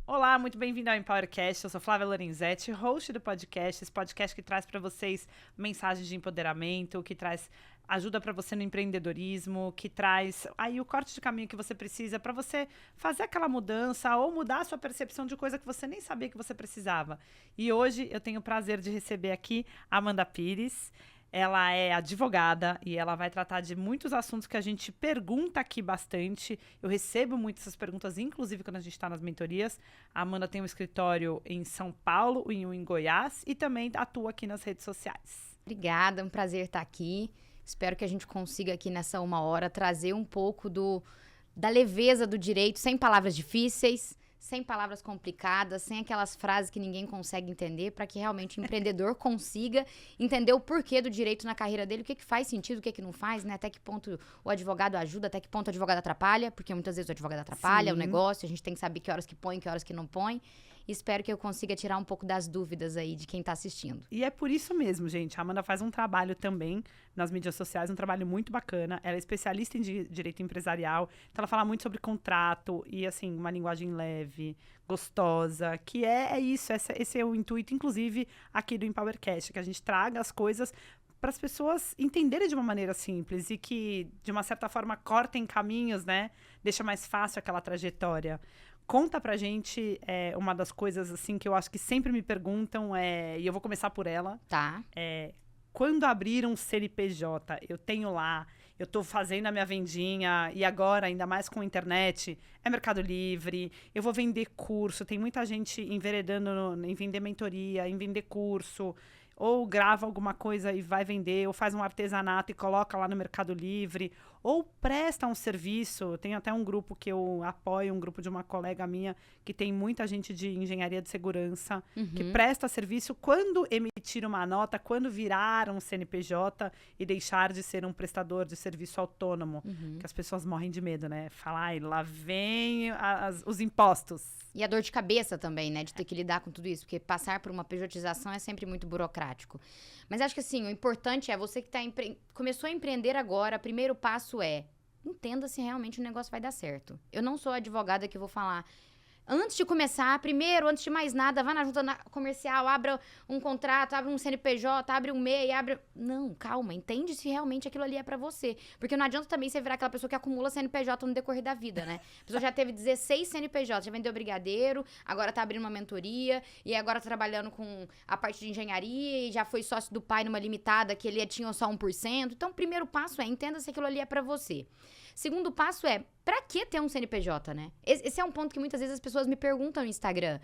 Olá, muito bem-vindo ao Empowercast. Eu sou Flávia Lorenzetti, host do podcast. Esse podcast que traz para vocês mensagens de empoderamento, que traz ajuda para você no empreendedorismo, que traz aí o corte de caminho que você precisa para você fazer aquela mudança ou mudar a sua percepção de coisa que você nem sabia que você precisava. E hoje eu tenho o prazer de receber aqui a Amanda Pires. Ela é advogada e ela vai tratar de muitos assuntos que a gente pergunta aqui bastante. Eu recebo muitas essas perguntas, inclusive quando a gente está nas mentorias. A Amanda tem um escritório em São Paulo e um em Goiás e também atua aqui nas redes sociais. Obrigada, é um prazer estar aqui. Espero que a gente consiga aqui nessa 1 hora trazer um pouco da leveza do direito, sem palavras difíceis, sem palavras complicadas, sem aquelas frases que ninguém consegue entender, para que realmente o empreendedor consiga entender o porquê do direito na carreira dele, o que faz sentido, o que não faz, né? Até que ponto o advogado ajuda, até que ponto o advogado atrapalha, porque muitas vezes o advogado atrapalha o negócio, a gente tem que saber que horas que põe, que horas que não põe. Espero que eu consiga tirar um pouco das dúvidas aí de quem está assistindo. E é por isso mesmo, gente. A Amanda faz um trabalho também nas mídias sociais, um trabalho muito bacana. Ela é especialista em direito empresarial, então ela fala muito sobre contrato e, assim, uma linguagem leve, gostosa, que é isso. Esse é o intuito, inclusive, aqui do Empowercast, que a gente traga as coisas para as pessoas entenderem de uma maneira simples e que, de uma certa forma, cortem caminhos, né? Deixa mais fácil aquela trajetória. Conta pra gente uma das coisas, assim, que eu acho que sempre me perguntam, e eu vou começar por ela. Tá. Quando abrir um CNPJ, eu tenho lá, eu tô fazendo a minha vendinha, e agora, ainda mais com a internet, é Mercado Livre, eu vou vender curso, tem muita gente enveredando em vender mentoria, em vender curso, ou grava alguma coisa e vai vender, ou faz um artesanato e coloca lá no Mercado Livre, ou presta um serviço. Tem até um grupo que eu apoio, um grupo de uma colega minha, que tem muita gente de engenharia de segurança, que presta serviço quando emitir uma nota, quando virar um CNPJ e deixar de ser um prestador de serviço autônomo, que as pessoas morrem de medo, né? Falar, ai, lá vem os impostos. E a dor de cabeça também, né? De ter que lidar com tudo isso. Porque passar por uma pejotização é sempre muito burocrático. Mas acho que assim, o importante é você que começou a empreender agora, o primeiro passo entenda se realmente o negócio vai dar certo. Eu não sou advogada que vou falar... Antes de começar, primeiro, antes de mais nada, vá na junta comercial, abra um contrato, abre um CNPJ, abre um MEI, abre... Não, calma, entende se realmente aquilo ali é pra você. Porque não adianta também você virar aquela pessoa que acumula CNPJ no decorrer da vida, né? A pessoa já teve 16 CNPJ, já vendeu brigadeiro, agora tá abrindo uma mentoria, e agora tá trabalhando com a parte de engenharia, e já foi sócio do pai numa limitada, que ele tinha só 1%. Então, o primeiro passo entenda se aquilo ali é pra você. Segundo passo pra que ter um CNPJ, né? Esse é um ponto que muitas vezes as pessoas me perguntam no Instagram.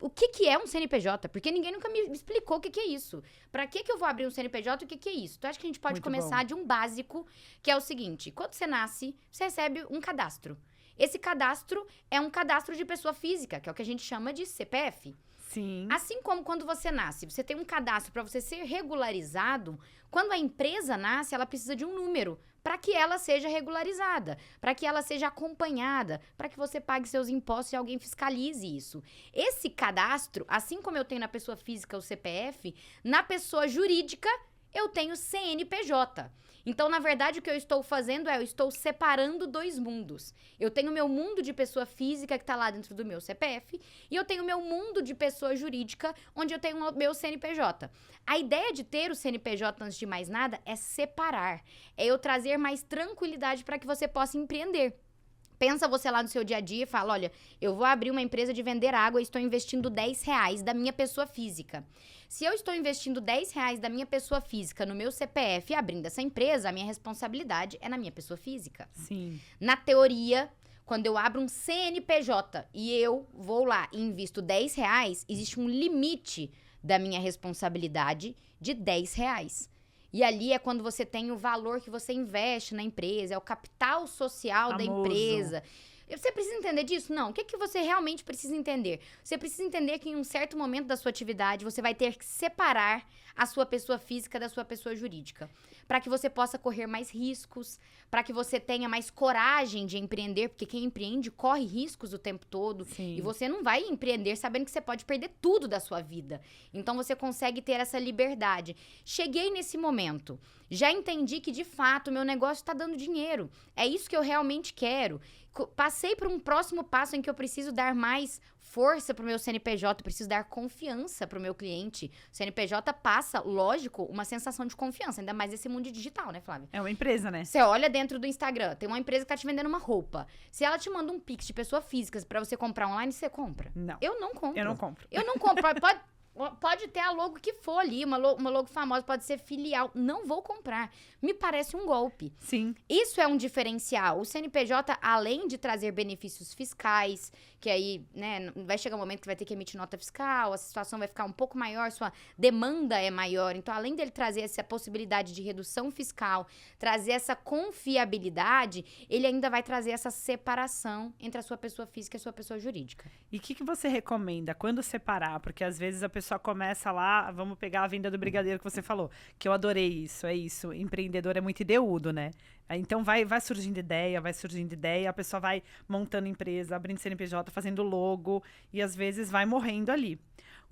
O que é um CNPJ? Porque ninguém nunca me explicou o que é isso. Pra que eu vou abrir um CNPJ e o que é isso? Então, acho que a gente pode começar de um básico, que é o seguinte. Quando você nasce, você recebe um cadastro. Esse cadastro é um cadastro de pessoa física, que é o que a gente chama de CPF. Sim. Assim como quando você nasce, você tem um cadastro para você ser regularizado, quando a empresa nasce, ela precisa de um número para que ela seja regularizada, para que ela seja acompanhada, para que você pague seus impostos e alguém fiscalize isso. Esse cadastro, assim como eu tenho na pessoa física o CPF, na pessoa jurídica eu tenho CNPJ. Então, na verdade, o que eu estou fazendo eu estou separando dois mundos. Eu tenho o meu mundo de pessoa física que está lá dentro do meu CPF e eu tenho o meu mundo de pessoa jurídica onde eu tenho o meu CNPJ. A ideia de ter o CNPJ, antes de mais nada, é separar. É eu trazer mais tranquilidade para que você possa empreender. Pensa você lá no seu dia a dia e fala, olha, eu vou abrir uma empresa de vender água e estou investindo R$10 da minha pessoa física. Se eu estou investindo R$10 da minha pessoa física no meu CPF e abrindo essa empresa, a minha responsabilidade é na minha pessoa física. Sim. Na teoria, quando eu abro um CNPJ e eu vou lá e invisto R$10, existe um limite da minha responsabilidade de R$10. E ali é quando você tem o valor que você investe na empresa, é o capital social da empresa. Você precisa entender disso? Não. O que você realmente precisa entender? Você precisa entender que em um certo momento da sua atividade, você vai ter que separar a sua pessoa física da sua pessoa jurídica. Para que você possa correr mais riscos, para que você tenha mais coragem de empreender, porque quem empreende corre riscos o tempo todo. Sim. E você não vai empreender sabendo que você pode perder tudo da sua vida. Então, você consegue ter essa liberdade. Cheguei nesse momento. Já entendi que, de fato, o meu negócio está dando dinheiro. É isso que eu realmente quero. Passei por um próximo passo em que eu preciso dar mais força pro meu CNPJ, eu preciso dar confiança pro meu cliente. O CNPJ passa, lógico, uma sensação de confiança, ainda mais nesse mundo digital, né, Flávia? É uma empresa, né? Você olha dentro do Instagram, tem uma empresa que tá te vendendo uma roupa. Se ela te manda um Pix de pessoa física pra você comprar online, você compra? Não. Eu não compro. Eu não compro. Eu não compro. Pode ter a logo que for ali, uma logo famosa, pode ser filial. Não vou comprar. Me parece um golpe. Sim. Isso é um diferencial. O CNPJ, além de trazer benefícios fiscais, que aí, né, vai chegar um momento que vai ter que emitir nota fiscal, a situação vai ficar um pouco maior, sua demanda é maior. Então, além dele trazer essa possibilidade de redução fiscal, trazer essa confiabilidade, ele ainda vai trazer essa separação entre a sua pessoa física e a sua pessoa jurídica. E o que você recomenda quando separar? Porque às vezes a pessoa começa lá, vamos pegar a venda do brigadeiro que você falou, que eu adorei isso, é isso. Empreendedor é muito ideudo, né? Então vai surgindo ideia, a pessoa vai montando empresa, abrindo CNPJ, fazendo logo, e às vezes vai morrendo ali.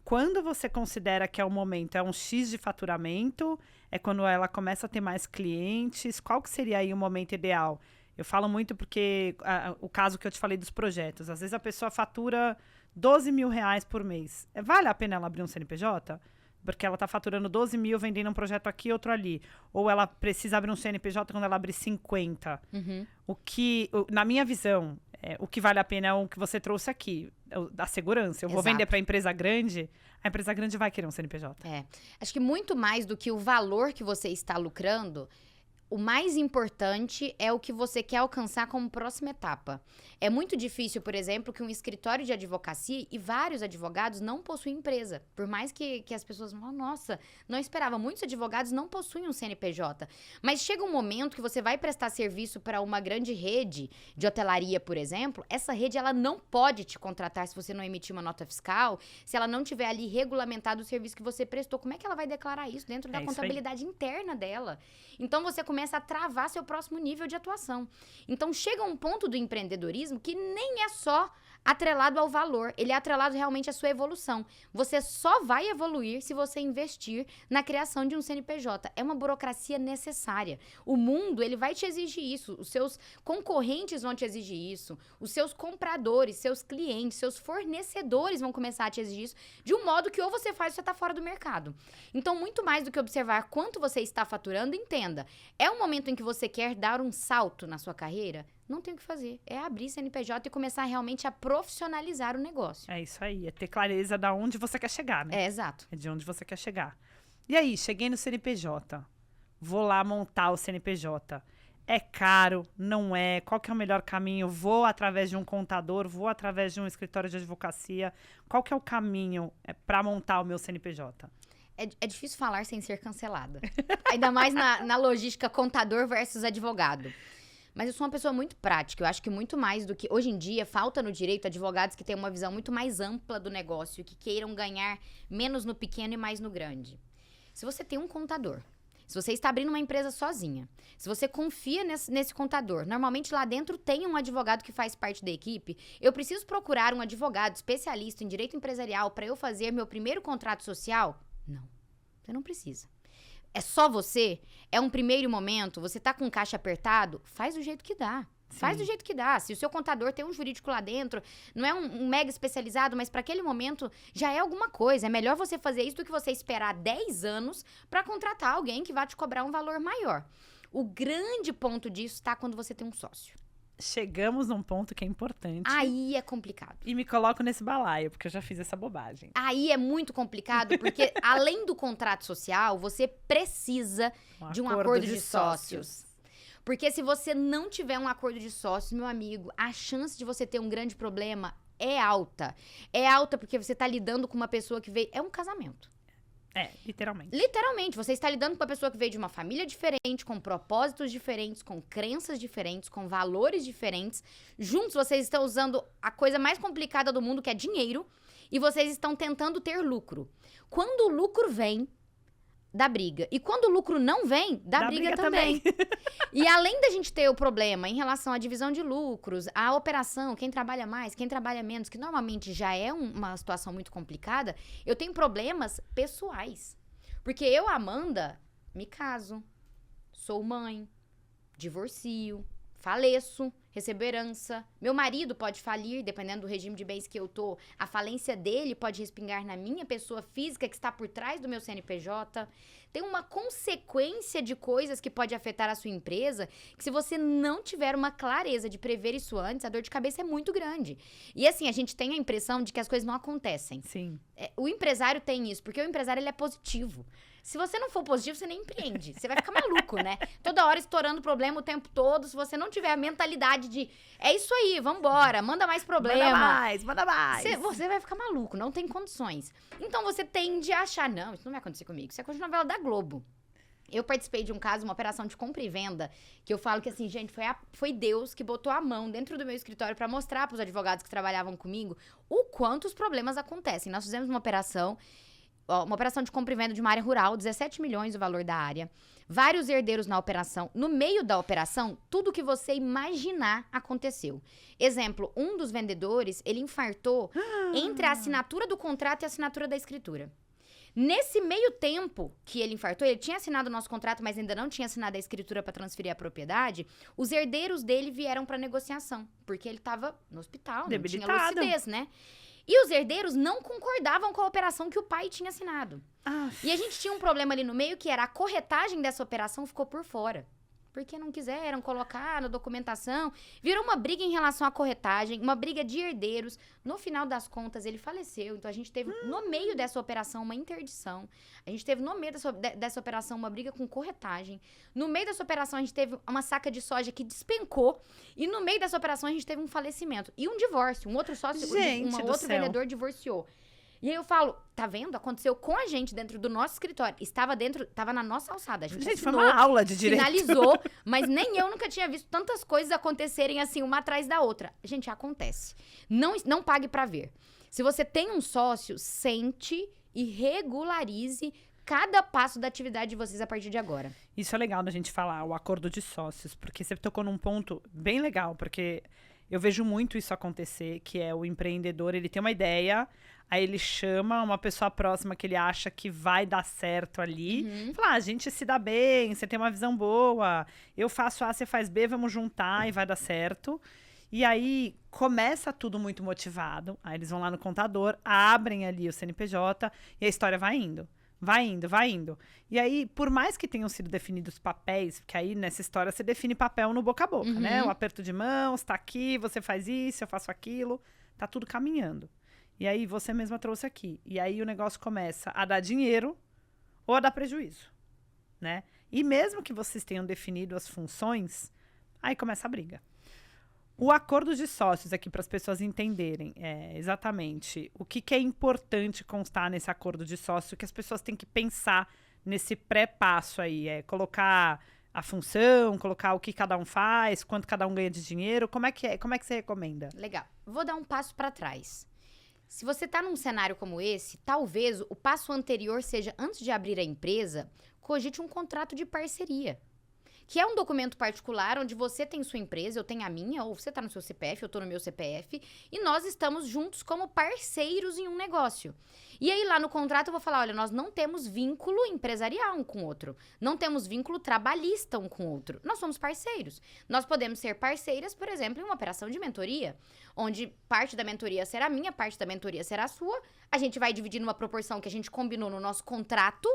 Quando você considera que é o momento, é um X de faturamento, é quando ela começa a ter mais clientes, qual que seria aí o momento ideal? Eu falo muito porque o caso que eu te falei dos projetos, às vezes a pessoa fatura 12 mil reais por mês. Vale a pena ela abrir um CNPJ? Porque ela está faturando 12 mil, vendendo um projeto aqui, outro ali. Ou ela precisa abrir um CNPJ quando ela abrir 50. Uhum. Na minha visão, o que vale a pena é o que você trouxe aqui, da segurança. Eu vou vender para a empresa grande vai querer um CNPJ. Acho que muito mais do que o valor que você está lucrando, o mais importante é o que você quer alcançar como próxima etapa. É muito difícil, por exemplo, que um escritório de advocacia e vários advogados não possuem empresa. Por mais que as pessoas falam, nossa, não esperava. Muitos advogados não possuem um CNPJ. Mas chega um momento que você vai prestar serviço para uma grande rede de hotelaria, por exemplo. Essa rede ela não pode te contratar se você não emitir uma nota fiscal, se ela não tiver ali regulamentado o serviço que você prestou. Como é que ela vai declarar isso dentro da contabilidade interna dela? Então, você começa a travar seu próximo nível de atuação. Então, chega um ponto do empreendedorismo que nem é só atrelado ao valor, ele é atrelado realmente à sua evolução. Você só vai evoluir se você investir na criação de um CNPJ. É uma burocracia necessária. O mundo, ele vai te exigir isso, os seus concorrentes vão te exigir isso, os seus compradores, seus clientes, seus fornecedores vão começar a te exigir isso, de um modo que ou você faz ou você está fora do mercado. Então, muito mais do que observar quanto você está faturando, entenda, é um momento em que você quer dar um salto na sua carreira? Não tem o que fazer. É abrir CNPJ e começar realmente a profissionalizar o negócio. É isso aí. É ter clareza de onde você quer chegar, né? Exato. É de onde você quer chegar. E aí, cheguei no CNPJ. Vou lá montar o CNPJ. É caro? Não é? Qual que é o melhor caminho? Vou através de um contador? Vou através de um escritório de advocacia? Qual que é o caminho para montar o meu CNPJ? É difícil falar sem ser cancelada. Ainda mais na logística contador versus advogado. Mas eu sou uma pessoa muito prática. Eu acho que muito mais do que... Hoje em dia, falta no direito advogados que tenham uma visão muito mais ampla do negócio e que queiram ganhar menos no pequeno e mais no grande. Se você tem um contador, se você está abrindo uma empresa sozinha, se você confia nesse contador, normalmente lá dentro tem um advogado que faz parte da equipe, eu preciso procurar um advogado especialista em direito empresarial para eu fazer meu primeiro contrato social? Não, você não precisa. É só você? É um primeiro momento? Você tá com o caixa apertado? Faz do jeito que dá. Sim. Faz do jeito que dá. Se o seu contador tem um jurídico lá dentro, não é um mega especializado, mas para aquele momento já é alguma coisa. É melhor você fazer isso do que você esperar 10 anos para contratar alguém que vai te cobrar um valor maior. O grande ponto disso está quando você tem um sócio. Chegamos num ponto que é importante. Aí é complicado. E me coloco nesse balaio, porque eu já fiz essa bobagem. Aí é muito complicado, porque além do contrato social, você precisa de um acordo de sócios. Porque se você não tiver um acordo de sócios, meu amigo, a chance de você ter um grande problema é alta. É alta porque você está lidando com uma pessoa que veio... É um casamento. Literalmente. Literalmente, você está lidando com uma pessoa que veio de uma família diferente, com propósitos diferentes, com crenças diferentes, com valores diferentes. Juntos, vocês estão usando a coisa mais complicada do mundo, que é dinheiro, e vocês estão tentando ter lucro. Quando o lucro vem, dá briga. E quando o lucro não vem, dá briga também. E além da gente ter o problema em relação à divisão de lucros, a operação, quem trabalha mais, quem trabalha menos, que normalmente já é uma situação muito complicada, eu tenho problemas pessoais. Porque eu, Amanda, me caso, sou mãe, divorcio, faleço, recebo herança, meu marido pode falir, dependendo do regime de bens que eu tô, a falência dele pode respingar na minha pessoa física que está por trás do meu CNPJ. Tem uma consequência de coisas que pode afetar a sua empresa, que se você não tiver uma clareza de prever isso antes, a dor de cabeça é muito grande. E assim, a gente tem a impressão de que as coisas não acontecem. Sim. O empresário tem isso, porque o empresário ele é positivo. Se você não for positivo, você nem empreende. Você vai ficar maluco, né? Toda hora estourando problema o tempo todo. Se você não tiver a mentalidade de é isso aí, vambora, manda mais problema. Manda mais. Você vai ficar maluco, não tem condições. Então você tende a achar, não, isso não vai acontecer comigo. Isso é coisa de novela da Globo. Eu participei de um caso, uma operação de compra e venda, que eu falo que assim, gente, foi Deus que botou a mão dentro do meu escritório pra mostrar pros advogados que trabalhavam comigo o quanto os problemas acontecem. Nós fizemos uma operação de compra e venda de uma área rural, 17 milhões o valor da área. Vários herdeiros na operação. No meio da operação, tudo que você imaginar aconteceu. Exemplo, um dos vendedores, ele infartou entre a assinatura do contrato e a assinatura da escritura. Nesse meio tempo que ele infartou, ele tinha assinado o nosso contrato, mas ainda não tinha assinado a escritura para transferir a propriedade, os herdeiros dele vieram para negociação, porque ele estava no hospital, não tinha lucidez, né? E os herdeiros não concordavam com a operação que o pai tinha assinado. E a gente tinha um problema ali no meio, que era a corretagem dessa operação ficou por fora. Porque não quiseram colocar na documentação. Virou uma briga em relação à corretagem, uma briga de herdeiros. No final das contas, ele faleceu. Então, a gente teve, no meio dessa operação, uma interdição. A gente teve, no meio dessa operação, uma briga com corretagem. No meio dessa operação, a gente teve uma saca de soja que despencou. E no meio dessa operação, a gente teve um falecimento. E um divórcio. Um outro sócio, um outro vendedor divorciou. E aí eu falo, tá vendo? Aconteceu com a gente dentro do nosso escritório. Estava na nossa alçada. A gente assinou, foi uma aula de direito. Finalizou, mas nem eu nunca tinha visto tantas coisas acontecerem assim, uma atrás da outra. Gente, acontece. Não pague pra ver. Se você tem um sócio, sente e regularize cada passo da atividade de vocês a partir de agora. Isso é legal da gente falar, o acordo de sócios, porque você tocou num ponto bem legal, porque eu vejo muito isso acontecer, que é o empreendedor, ele tem uma ideia, aí ele chama uma pessoa próxima que ele acha que vai dar certo ali. Fala, a gente se dá bem, você tem uma visão boa, eu faço A, você faz B, vamos juntar e vai dar certo. E aí começa tudo muito motivado, aí eles vão lá no contador, abrem ali o CNPJ e a história vai indo. Vai indo, vai indo. E aí, por mais que tenham sido definidos papéis, porque aí nessa história você define papel no boca a boca, né? O aperto de mãos, tá aqui, você faz isso, eu faço aquilo, tá tudo caminhando. E aí você mesma trouxe aqui. E aí o negócio começa a dar dinheiro ou a dar prejuízo, né? E mesmo que vocês tenham definido as funções, aí começa a briga. O acordo de sócios aqui, para as pessoas entenderem exatamente o que é importante constar nesse acordo de sócio, que as pessoas têm que pensar nesse pré-passo aí, colocar a função, colocar o que cada um faz, quanto cada um ganha de dinheiro, como é que você recomenda? Legal. Vou dar um passo para trás. Se você está num cenário como esse, talvez o passo anterior seja, antes de abrir a empresa, cogite um contrato de parceria. Que é um documento particular onde você tem sua empresa, eu tenho a minha, ou você está no seu CPF, eu estou no meu CPF, e nós estamos juntos como parceiros em um negócio. E aí lá no contrato eu vou falar, olha, nós não temos vínculo empresarial um com o outro, não temos vínculo trabalhista um com o outro, nós somos parceiros. Nós podemos ser parceiras, por exemplo, em uma operação de mentoria, onde parte da mentoria será minha, parte da mentoria será sua, a gente vai dividir numa proporção que a gente combinou no nosso contrato,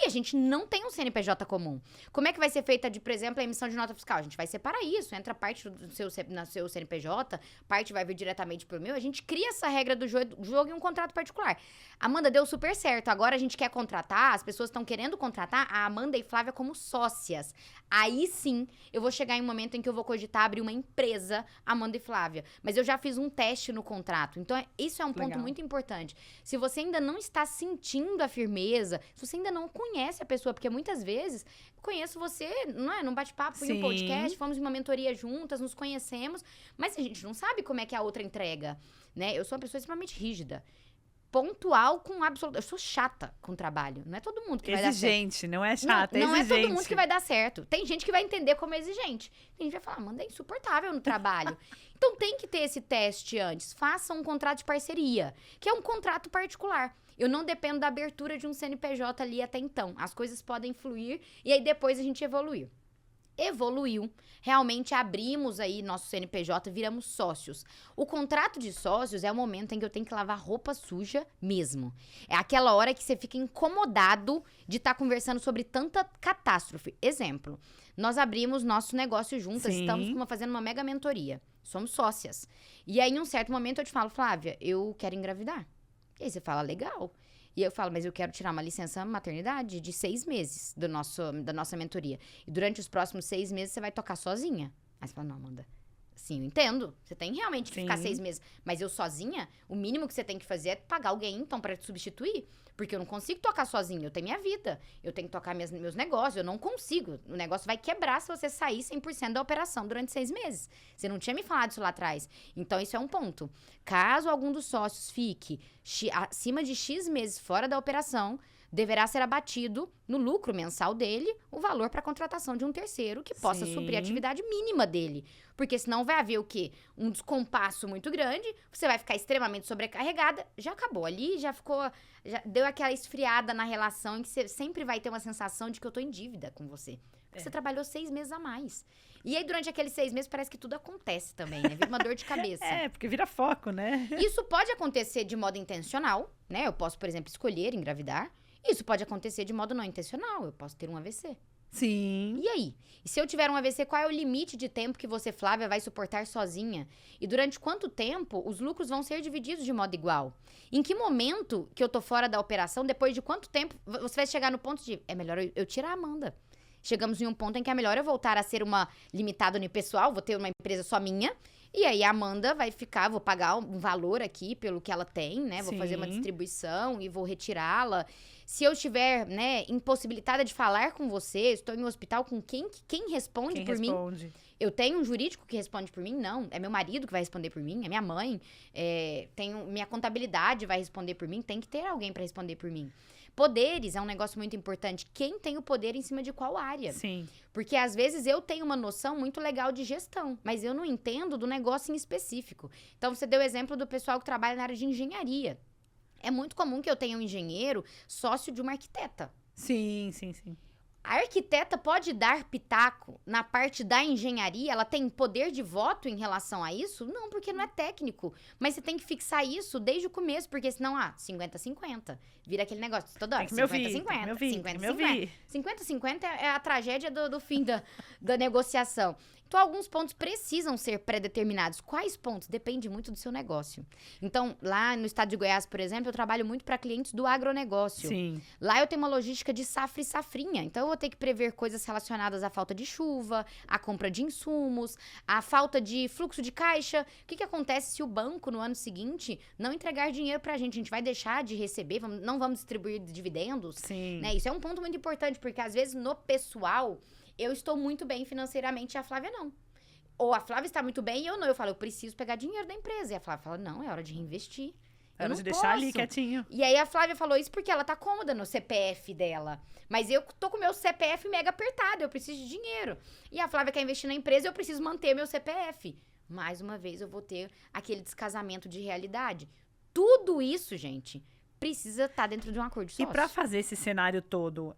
e a gente não tem um CNPJ comum. Como é que vai ser feita, por exemplo, a emissão de nota fiscal? A gente vai separar isso. Entra parte do seu CNPJ, parte vai vir diretamente pro meu. A gente cria essa regra do jogo em um contrato particular. Amanda, deu super certo. Agora a gente quer contratar, as pessoas estão querendo contratar a Amanda e Flávia como sócias. Aí sim, eu vou chegar em um momento em que eu vou cogitar abrir uma empresa, Amanda e Flávia. Mas eu já fiz um teste no contrato. Então, isso é um ponto muito importante. Se você ainda não está sentindo a firmeza, se você ainda não conhece a pessoa, porque muitas vezes eu conheço você, não é? Num bate-papo, em um podcast, fomos em uma mentoria juntas, nos conhecemos, mas a gente não sabe como é que a outra entrega, né? Eu sou uma pessoa extremamente rígida. Pontual com absoluto. Eu sou chata com trabalho. Não é todo mundo que vai dar certo. Exigente, não é chata, não exigente. Não é todo mundo que vai dar certo. Tem gente que vai entender como é exigente. Tem gente que vai falar, Amanda, é insuportável no trabalho. Então tem que ter esse teste antes. Faça um contrato de parceria, que é um contrato particular. Eu não dependo da abertura de um CNPJ ali até então. As coisas podem fluir e aí depois a gente evoluir. evoluiu. Realmente abrimos aí nosso CNPJ, viramos sócios. O contrato de sócios é o momento em que eu tenho que lavar roupa suja mesmo. É aquela hora que você fica incomodado de estar conversando sobre tanta catástrofe. Exemplo, nós abrimos nosso negócio juntas, Sim. estamos fazendo uma mega mentoria. Somos sócias. E aí, em um certo momento, eu te falo, Flávia, eu quero engravidar. E aí você fala, legal. E eu falo, mas eu quero tirar uma licença maternidade de 6 meses da nossa mentoria. E durante os próximos 6 meses você vai tocar sozinha. Aí você fala, não, Amanda, sim, eu entendo. Você tem realmente que ficar 6 meses. Mas eu sozinha, o mínimo que você tem que fazer é pagar alguém, então, pra te substituir. Porque eu não consigo tocar sozinha, eu tenho minha vida. Eu tenho que tocar meus negócios, eu não consigo. O negócio vai quebrar se você sair 100% da operação durante 6 meses. Você não tinha me falado isso lá atrás. Então, isso é um ponto. Caso algum dos sócios fique acima de X meses fora da operação, deverá ser abatido no lucro mensal dele o valor para a contratação de um terceiro que possa suprir a atividade mínima dele. Porque senão vai haver o quê? Um descompasso muito grande, você vai ficar extremamente sobrecarregada, já acabou ali, já deu aquela esfriada na relação em que você sempre vai ter uma sensação de que eu tô em dívida com você. Porque você trabalhou 6 meses a mais. E aí, durante aqueles 6 meses, parece que tudo acontece também, né? Vira uma dor de cabeça. Porque vira foco, né? Isso pode acontecer de modo intencional, né? Eu posso, por exemplo, escolher engravidar. Isso pode acontecer de modo não intencional. Eu posso ter um AVC. Sim. E aí? E se eu tiver um AVC, qual é o limite de tempo que você, Flávia, vai suportar sozinha? E durante quanto tempo os lucros vão ser divididos de modo igual? Em que momento que eu tô fora da operação, depois de quanto tempo, você vai chegar no ponto de, é melhor eu tirar a Amanda. Chegamos em um ponto em que é melhor eu voltar a ser uma limitada unipessoal, vou ter uma empresa só minha. E aí a Amanda vai ficar, vou pagar um valor aqui pelo que ela tem, né? Vou fazer uma distribuição e vou retirá-la. Se eu estiver, né, impossibilitada de falar com você, estou em um hospital com quem responde por mim? Eu tenho um jurídico que responde por mim? Não. É meu marido que vai responder por mim? É minha mãe? Minha contabilidade vai responder por mim? Tem que ter alguém para responder por mim. Poderes é um negócio muito importante. Quem tem o poder em cima de qual área? Sim. Porque, às vezes, eu tenho uma noção muito legal de gestão, mas eu não entendo do negócio em específico. Então, você deu o exemplo do pessoal que trabalha na área de engenharia. É muito comum que eu tenha um engenheiro sócio de uma arquiteta. Sim, sim, sim. A arquiteta pode dar pitaco na parte da engenharia? Ela tem poder de voto em relação a isso? Não, porque não é técnico. Mas você tem que fixar isso desde o começo, porque senão, 50-50. Vira aquele negócio toda hora. 50-50. 50-50. 50-50 é a tragédia do fim da negociação. Então, alguns pontos precisam ser pré-determinados. Quais pontos? Depende muito do seu negócio. Então, lá no estado de Goiás, por exemplo, eu trabalho muito para clientes do agronegócio. Sim. Lá eu tenho uma logística de safra e safrinha. Então, eu vou ter que prever coisas relacionadas à falta de chuva, à compra de insumos, à falta de fluxo de caixa. O que acontece se o banco, no ano seguinte, não entregar dinheiro pra gente? A gente vai deixar de receber? Não vamos distribuir dividendos? Sim. Né? Isso é um ponto muito importante, porque às vezes no pessoal, eu estou muito bem financeiramente e a Flávia não. Ou a Flávia está muito bem e eu não. Eu falo, eu preciso pegar dinheiro da empresa. E a Flávia fala, não, é hora de reinvestir. É hora de deixar ali quietinho. E aí a Flávia falou isso porque ela tá cômoda no CPF dela. Mas eu tô com o meu CPF mega apertado, eu preciso de dinheiro. E a Flávia quer investir na empresa, eu preciso manter meu CPF. Mais uma vez eu vou ter aquele descasamento de realidade. Tudo isso, gente, precisa estar dentro de um acordo de sócio. E pra fazer esse cenário todo,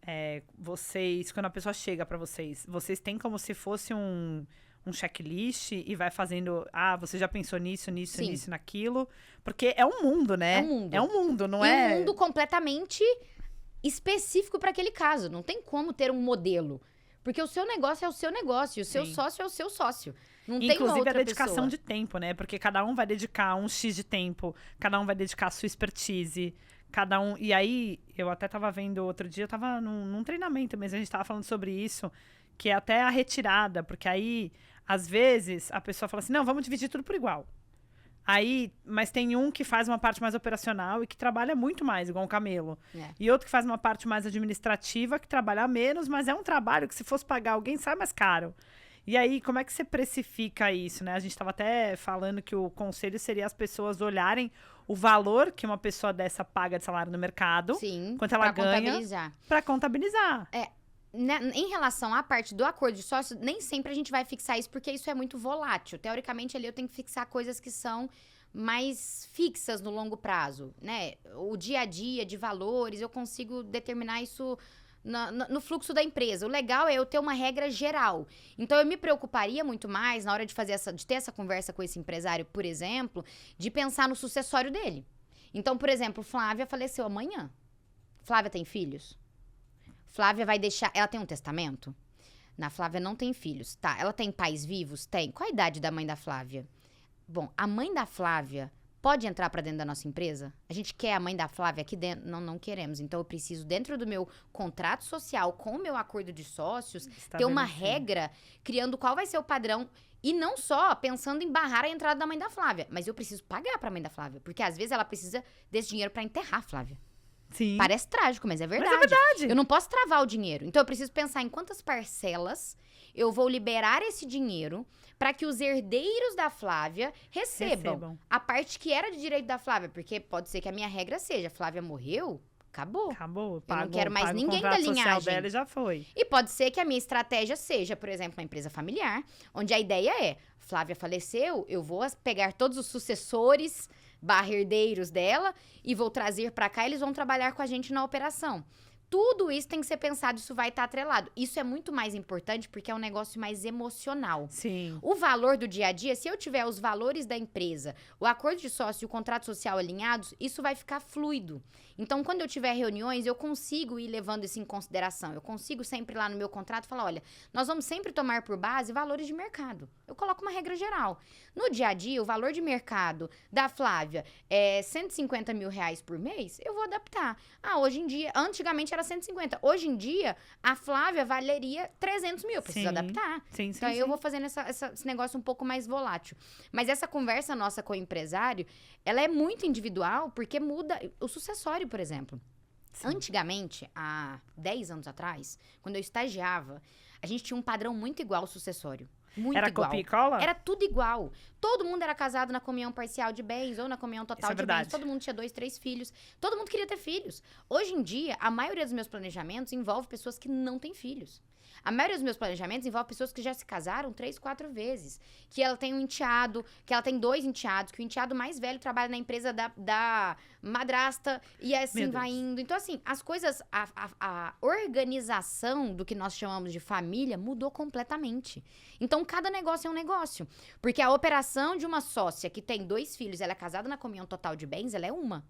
vocês, quando a pessoa chega pra vocês têm como se fosse um checklist e vai fazendo, você já pensou nisso, naquilo? Porque é um mundo, né? É um mundo, não é? É um mundo completamente específico para aquele caso. Não tem como ter um modelo. Porque o seu negócio é o seu negócio, e o seu sócio é o seu sócio. Não tem uma outra Inclusive a dedicação pessoa. de tempo, né? Porque cada um vai dedicar um X de tempo, cada um vai dedicar a sua expertise, cada um... E aí, eu até tava vendo outro dia, eu tava num treinamento, mas a gente tava falando sobre isso, que é até a retirada, porque aí, às vezes, a pessoa fala assim, não, vamos dividir tudo por igual. Aí, mas tem um que faz uma parte mais operacional e que trabalha muito mais, igual um camelo. E outro que faz uma parte mais administrativa, que trabalha menos, mas é um trabalho que se fosse pagar alguém, sai mais caro. E aí, como é que você precifica isso, né? A gente estava até falando que o conselho seria as pessoas olharem o valor que uma pessoa dessa paga de salário no mercado, quanto ela ganha, para contabilizar. Em relação à parte do acordo de sócio, nem sempre a gente vai fixar isso, porque isso é muito volátil. Teoricamente, ali eu tenho que fixar coisas que são mais fixas no longo prazo, né? O dia a dia de valores, eu consigo determinar isso no fluxo da empresa. O legal é eu ter uma regra geral. Então, eu me preocuparia muito mais na hora de ter essa conversa com esse empresário, por exemplo, de pensar no sucessório dele. Então, por exemplo, Flávia faleceu amanhã. Flávia tem filhos? Flávia vai deixar... Ela tem um testamento? Na Flávia não tem filhos. Tá, ela tem pais vivos? Tem. Qual a idade da mãe da Flávia? Bom, a mãe da Flávia pode entrar para dentro da nossa empresa? A gente quer a mãe da Flávia aqui dentro? Não, não queremos. Então, eu preciso, dentro do meu contrato social, com o meu acordo de sócios, ter uma regra criando qual vai ser o padrão. E não só pensando em barrar a entrada da mãe da Flávia, mas eu preciso pagar para a mãe da Flávia. Porque, às vezes, ela precisa desse dinheiro para enterrar a Flávia. Sim. Parece trágico, mas é verdade. Mas é verdade. Eu não posso travar o dinheiro. Então, eu preciso pensar em quantas parcelas eu vou liberar esse dinheiro para que os herdeiros da Flávia recebam a parte que era de direito da Flávia. Porque pode ser que a minha regra seja, Flávia morreu, acabou. Acabou. Eu não quero mais ninguém da linhagem. Dela já foi. E pode ser que a minha estratégia seja, por exemplo, uma empresa familiar, onde a ideia é, Flávia faleceu, eu vou pegar todos os sucessores herdeiros dela e vou trazer para cá, eles vão trabalhar com a gente na operação. Tudo isso tem que ser pensado, isso vai estar atrelado. Isso é muito mais importante porque é um negócio mais emocional. Sim. O valor do dia a dia, se eu tiver os valores da empresa, o acordo de sócio e o contrato social alinhados, isso vai ficar fluido. Então, quando eu tiver reuniões, eu consigo ir levando isso em consideração. Eu consigo sempre lá no meu contrato falar, olha, nós vamos sempre tomar por base valores de mercado. Eu coloco uma regra geral. No dia a dia, o valor de mercado da Flávia é 150 mil reais por mês, eu vou adaptar. Hoje em dia, antigamente era 150. Hoje em dia, a Flávia valeria 300 mil. Eu preciso adaptar. Sim, então, eu vou fazendo esse negócio um pouco mais volátil. Mas essa conversa nossa com o empresário, ela é muito individual, porque muda o sucessório, por exemplo. Sim. Antigamente, há 10 anos atrás, quando eu estagiava, a gente tinha um padrão muito igual ao sucessório. Muito era igual. Copia e cola? Era tudo igual. Todo mundo era casado na comunhão parcial de bens ou na comunhão total de bens. Todo mundo tinha 2, 3 filhos. Todo mundo queria ter filhos. Hoje em dia, a maioria dos meus planejamentos envolve pessoas que não têm filhos. A maioria dos meus planejamentos envolve pessoas que já se casaram 3, 4 vezes. Que ela tem um enteado, que ela tem 2 enteados, que o enteado mais velho trabalha na empresa da madrasta e assim vai indo. Então, assim, as coisas, a organização do que nós chamamos de família mudou completamente. Então, cada negócio é um negócio. Porque a operação de uma sócia que tem 2 filhos, ela é casada na comunhão total de bens, ela é uma.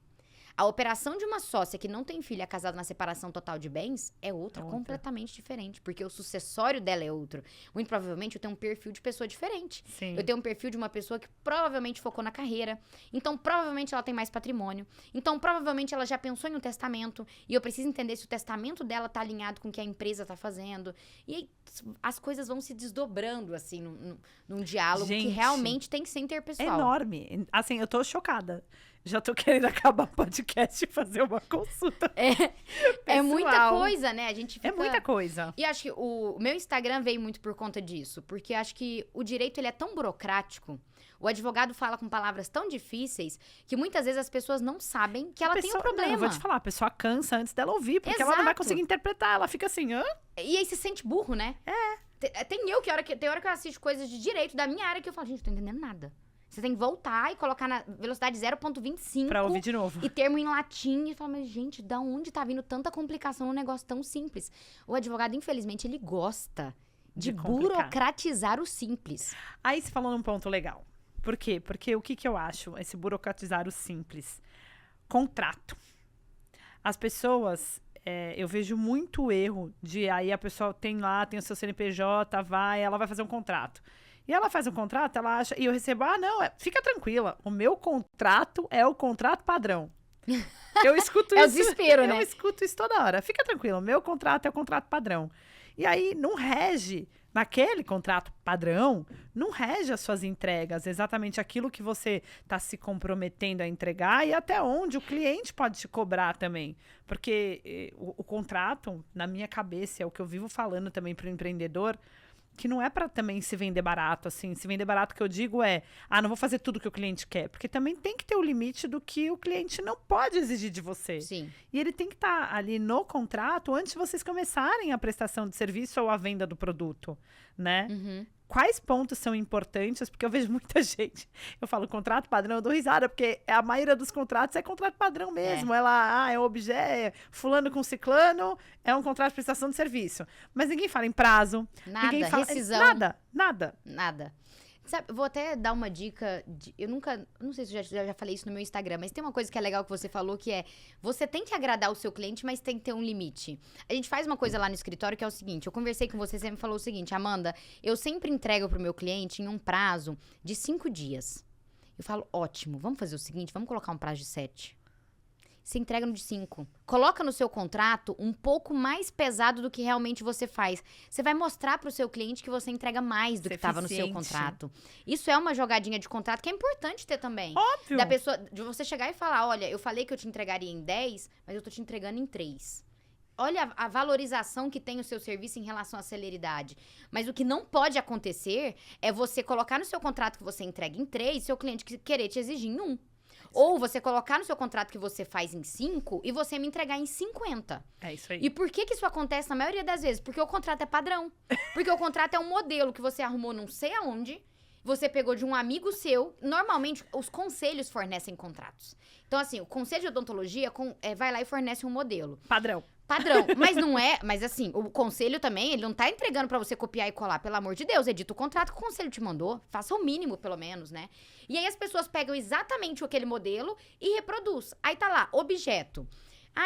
A operação de uma sócia que não tem filho e é casada na separação total de bens é outra, completamente diferente. Porque o sucessório dela é outro. Muito provavelmente eu tenho um perfil de pessoa diferente. Sim. Eu tenho um perfil de uma pessoa que provavelmente focou na carreira. Então, provavelmente ela tem mais patrimônio. Então, provavelmente ela já pensou em um testamento. E eu preciso entender se o testamento dela tá alinhado com o que a empresa tá fazendo. E aí, as coisas vão se desdobrando, assim, num diálogo que realmente tem que ser interpessoal. É enorme. Assim, eu tô chocada. Já tô querendo acabar o podcast e fazer uma consulta. É muita coisa, né? A gente fica... É muita coisa. E acho que o meu Instagram veio muito por conta disso. Porque acho que o direito, ele é tão burocrático. O advogado fala com palavras tão difíceis que muitas vezes as pessoas não sabem que ela tem um problema. Não, eu vou te falar, a pessoa cansa antes dela ouvir, porque ela não vai conseguir interpretar. Ela fica assim, hã? E aí se sente burro, né? Tem hora que eu assisto coisas de direito da minha área que eu falo, gente, não tô entendendo nada. Você tem que voltar e colocar na velocidade 0,25. Pra ouvir de novo. E termo em latim. E falar, mas gente, da onde tá vindo tanta complicação num negócio tão simples? O advogado, infelizmente, ele gosta de burocratizar o simples. Aí você falou num ponto legal. Por quê? Porque o que eu acho? Esse burocratizar o simples. Contrato. As pessoas... eu vejo muito erro de... Aí a pessoa tem o seu CNPJ, ela vai fazer um contrato. E ela faz um contrato, ela acha... E eu recebo, fica tranquila. O meu contrato é o contrato padrão. Eu escuto isso. É o desespero, né? Eu escuto isso toda hora. Fica tranquila, o meu contrato é o contrato padrão. E aí, não rege... Naquele contrato padrão, não rege as suas entregas, exatamente aquilo que você está se comprometendo a entregar e até onde o cliente pode te cobrar também. Porque o contrato, na minha cabeça, é o que eu vivo falando também para o empreendedor, que não é para também se vender barato, assim. Se vender barato, que eu digo é, não vou fazer tudo que o cliente quer. Porque também tem que ter o limite do que o cliente não pode exigir de você. Sim. E ele tem que estar ali no contrato antes de vocês começarem a prestação de serviço ou a venda do produto, né? Uhum. quais pontos são importantes, porque eu vejo muita gente, eu falo contrato padrão, eu dou risada, porque a maioria dos contratos é contrato padrão mesmo. Ela, é objeto, fulano com ciclano, é um contrato de prestação de serviço. Mas ninguém fala em prazo. Nada, ninguém fala, rescisão. Nada. Sabe, vou até dar uma dica. Não sei se eu já falei isso no meu Instagram, mas tem uma coisa que é legal que você falou, que é: você tem que agradar o seu cliente, mas tem que ter um limite. A gente faz uma coisa lá no escritório que é o seguinte: eu conversei com você me falou o seguinte, Amanda, eu sempre entrego pro meu cliente em um prazo de 5 dias. Eu falo, ótimo, vamos fazer o seguinte, vamos colocar um prazo de 7. Você entrega no de 5. Coloca no seu contrato um pouco mais pesado do que realmente você faz. Você vai mostrar pro seu cliente que você entrega mais do que estava no seu contrato. Isso é uma jogadinha de contrato que é importante ter também. Óbvio. De você chegar e falar, olha, eu falei que eu te entregaria em 10, mas eu tô te entregando em 3. Olha a valorização que tem o seu serviço em relação à celeridade. Mas o que não pode acontecer é você colocar no seu contrato que você entrega em 3 e seu cliente querer te exigir em 1. Ou você colocar no seu contrato que você faz em 5 e você me entregar em 50. É isso aí. E por que isso acontece na maioria das vezes? Porque o contrato é padrão. Porque o contrato é um modelo que você arrumou não sei aonde, você pegou de um amigo seu. Normalmente, os conselhos fornecem contratos. Então, assim, o conselho de odontologia vai lá e fornece um modelo. Padrão. Mas não é... Mas assim, o conselho também, ele não tá entregando pra você copiar e colar. Pelo amor de Deus, edita o contrato que o conselho te mandou. Faça o mínimo, pelo menos, né? E aí as pessoas pegam exatamente aquele modelo e reproduz. Aí tá lá, objeto.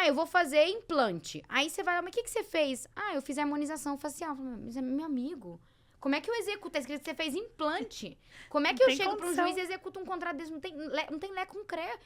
Eu vou fazer implante. Aí você vai lá, mas o que você fez? Eu fiz harmonização facial. Mas é meu amigo... Como é que eu executo? Tá escrito que você fez implante. Como é que eu chego para um juiz e executo um contrato desse? Não tem lé com cré.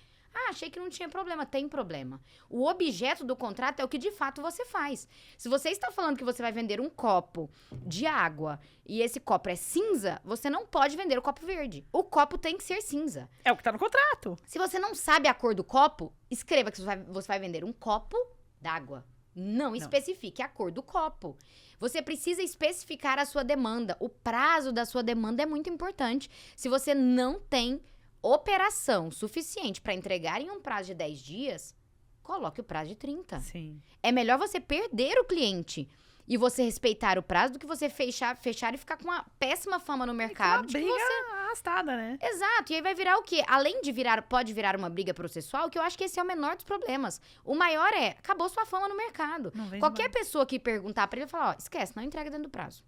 Achei que não tinha problema. Tem problema. O objeto do contrato é o que de fato você faz. Se você está falando que você vai vender um copo de água e esse copo é cinza, você não pode vender o copo verde. O copo tem que ser cinza. É o que tá no contrato. Se você não sabe a cor do copo, escreva que você vai vender um copo d'água. Não especifique a cor do copo. Você precisa especificar a sua demanda. O prazo da sua demanda é muito importante. Se você não tem operação suficiente para entregar em um prazo de 10 dias, coloque o prazo de 30. Sim. É melhor você perder o cliente e você respeitar o prazo do que você fechar e ficar com uma péssima fama no mercado. Uma briga arrastada, né? Exato. E aí vai virar o quê? Além de pode virar uma briga processual, que eu acho que esse é o menor dos problemas. O maior acabou sua fama no mercado. Qualquer pessoa que perguntar pra ele, vai falar, esquece, não entrega dentro do prazo.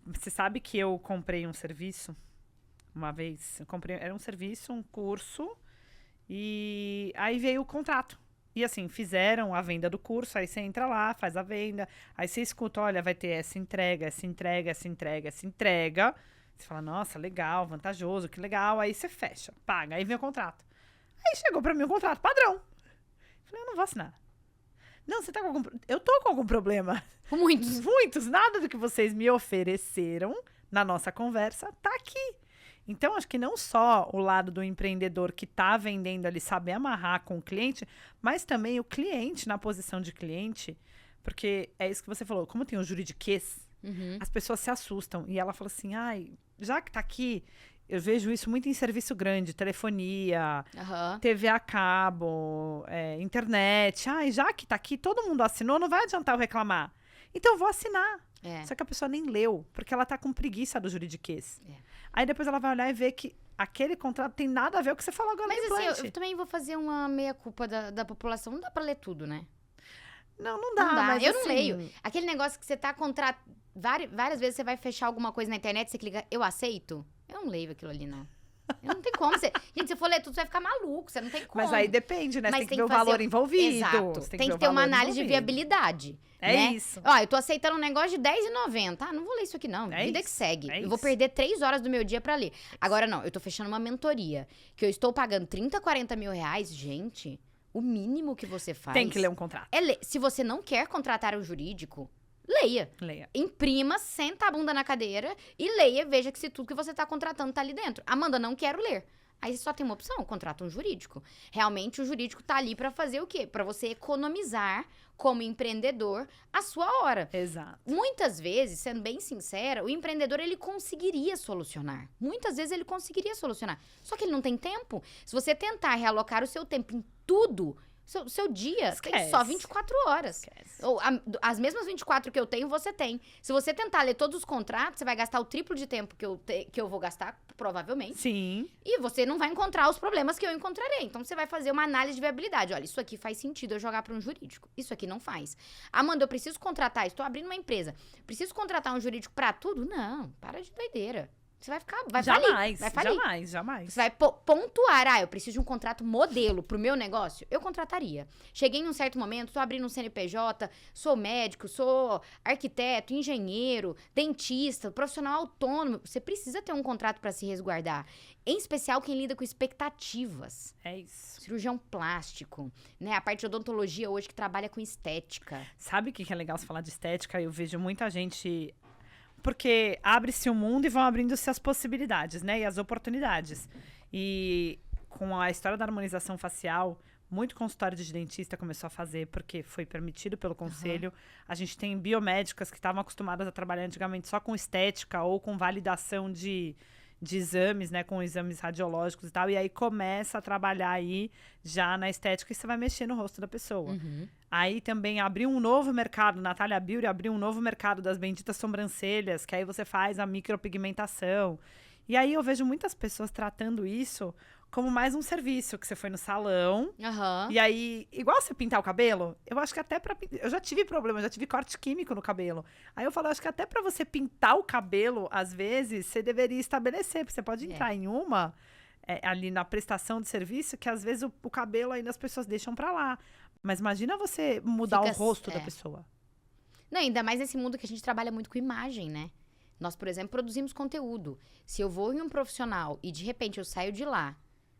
Você sabe que eu comprei um serviço uma vez? Era um serviço, um curso, e aí veio o contrato. E assim, fizeram a venda do curso, aí você entra lá, faz a venda, aí você escuta, olha, vai ter essa entrega, essa entrega, essa entrega, essa entrega. Você fala, nossa, legal, vantajoso, que legal. Aí você fecha, paga, aí vem o contrato. Aí chegou pra mim o contrato padrão. Falei, eu não vou assinar. Não, você tá com algum... Eu tô com algum problema. Muitos. Muitos. Nada do que vocês me ofereceram na nossa conversa tá aqui. Então, acho que não só o lado do empreendedor que está vendendo ali saber amarrar com o cliente, mas também o cliente na posição de cliente, porque é isso que você falou, como tem o juridiquês, as pessoas se assustam. E ela fala assim, já que tá aqui, eu vejo isso muito em serviço grande, telefonia, TV a cabo, internet. Já que tá aqui, todo mundo assinou, não vai adiantar eu reclamar. Então, eu vou assinar. Só que a pessoa nem leu, porque ela tá com preguiça do juridiquês. Aí depois ela vai olhar e ver que aquele contrato tem nada a ver com o que você falou agora. Mas assim, eu também vou fazer uma meia-culpa da população. Não dá pra ler tudo, né? Não dá. Mas eu assim... não leio. Aquele negócio que você tá várias vezes você vai fechar alguma coisa na internet, você clica, eu aceito? Eu não leio aquilo ali, não. Não tem como. Gente, se for ler tudo, você vai ficar maluco. Você não tem como. Mas aí depende, né? Você tem que ver o valor envolvido. Exato. Tem que ter uma análise de viabilidade. É isso. Eu tô aceitando um negócio de R$10,90. Não vou ler isso aqui, não. Vida que segue. Eu vou perder 3 horas do meu dia pra ler. Agora, não. Eu tô fechando uma mentoria. Que eu estou pagando 30, 40 mil reais. Gente, o mínimo que você faz... Tem que ler um contrato. Se você não quer contratar um jurídico... Leia. Imprima, senta a bunda na cadeira e leia, veja que se tudo que você tá contratando tá ali dentro. Amanda, não quero ler. Aí só tem uma opção, contrata um jurídico. Realmente o jurídico tá ali pra fazer o quê? Pra você economizar, como empreendedor, a sua hora. Exato. Muitas vezes, sendo bem sincera, o empreendedor, ele conseguiria solucionar. Muitas vezes ele conseguiria solucionar. Só que ele não tem tempo. Se você tentar realocar o seu tempo em tudo... Seu dia tem Esquece. só 24 horas. Esquece. Ou as mesmas 24 que eu tenho, você tem. Se você tentar ler todos os contratos, você vai gastar o triplo de tempo que eu vou gastar, provavelmente. Sim. E você não vai encontrar os problemas que eu encontrarei. Então, você vai fazer uma análise de viabilidade. Olha, isso aqui faz sentido eu jogar para um jurídico. Isso aqui não faz. Amanda, eu preciso contratar, estou abrindo uma empresa. Preciso contratar um jurídico para tudo? Não, para de doideira. Você vai ficar, vai falir. Jamais. Você vai pontuar, eu preciso de um contrato modelo pro meu negócio? Eu contrataria. Cheguei em um certo momento, tô abrindo um CNPJ, sou médico, sou arquiteto, engenheiro, dentista, profissional autônomo. Você precisa ter um contrato para se resguardar. Em especial quem lida com expectativas. É isso. Cirurgião plástico, né? A parte de odontologia hoje que trabalha com estética. Sabe o que é legal você falar de estética? Eu vejo muita gente... Porque abre-se o mundo e vão abrindo-se as possibilidades, né? E as oportunidades. E com a história da harmonização facial, muito consultório de dentista começou a fazer, porque foi permitido pelo conselho. A gente tem biomédicas que estavam acostumadas a trabalhar antigamente só com estética ou com validação de exames, né? Com exames radiológicos e tal. E aí começa a trabalhar aí já na estética e você vai mexer no rosto da pessoa. Aí também abriu um novo mercado, Natália Beauty abriu um novo mercado das benditas sobrancelhas, que aí você faz a micropigmentação. E aí eu vejo muitas pessoas tratando isso como mais um serviço, que você foi no salão, e aí, igual você pintar o cabelo, eu acho que até pra... Eu já tive problema, já tive corte químico no cabelo. Aí eu falo, acho que até pra você pintar o cabelo, às vezes, você deveria estabelecer, porque você pode entrar em uma... ali na prestação de serviço, que às vezes o cabelo ainda as pessoas deixam pra lá. Mas imagina você mudar o rosto da pessoa. Não, ainda mais nesse mundo que a gente trabalha muito com imagem, né? Nós, por exemplo, produzimos conteúdo. Se eu vou em um profissional e de repente eu saio de lá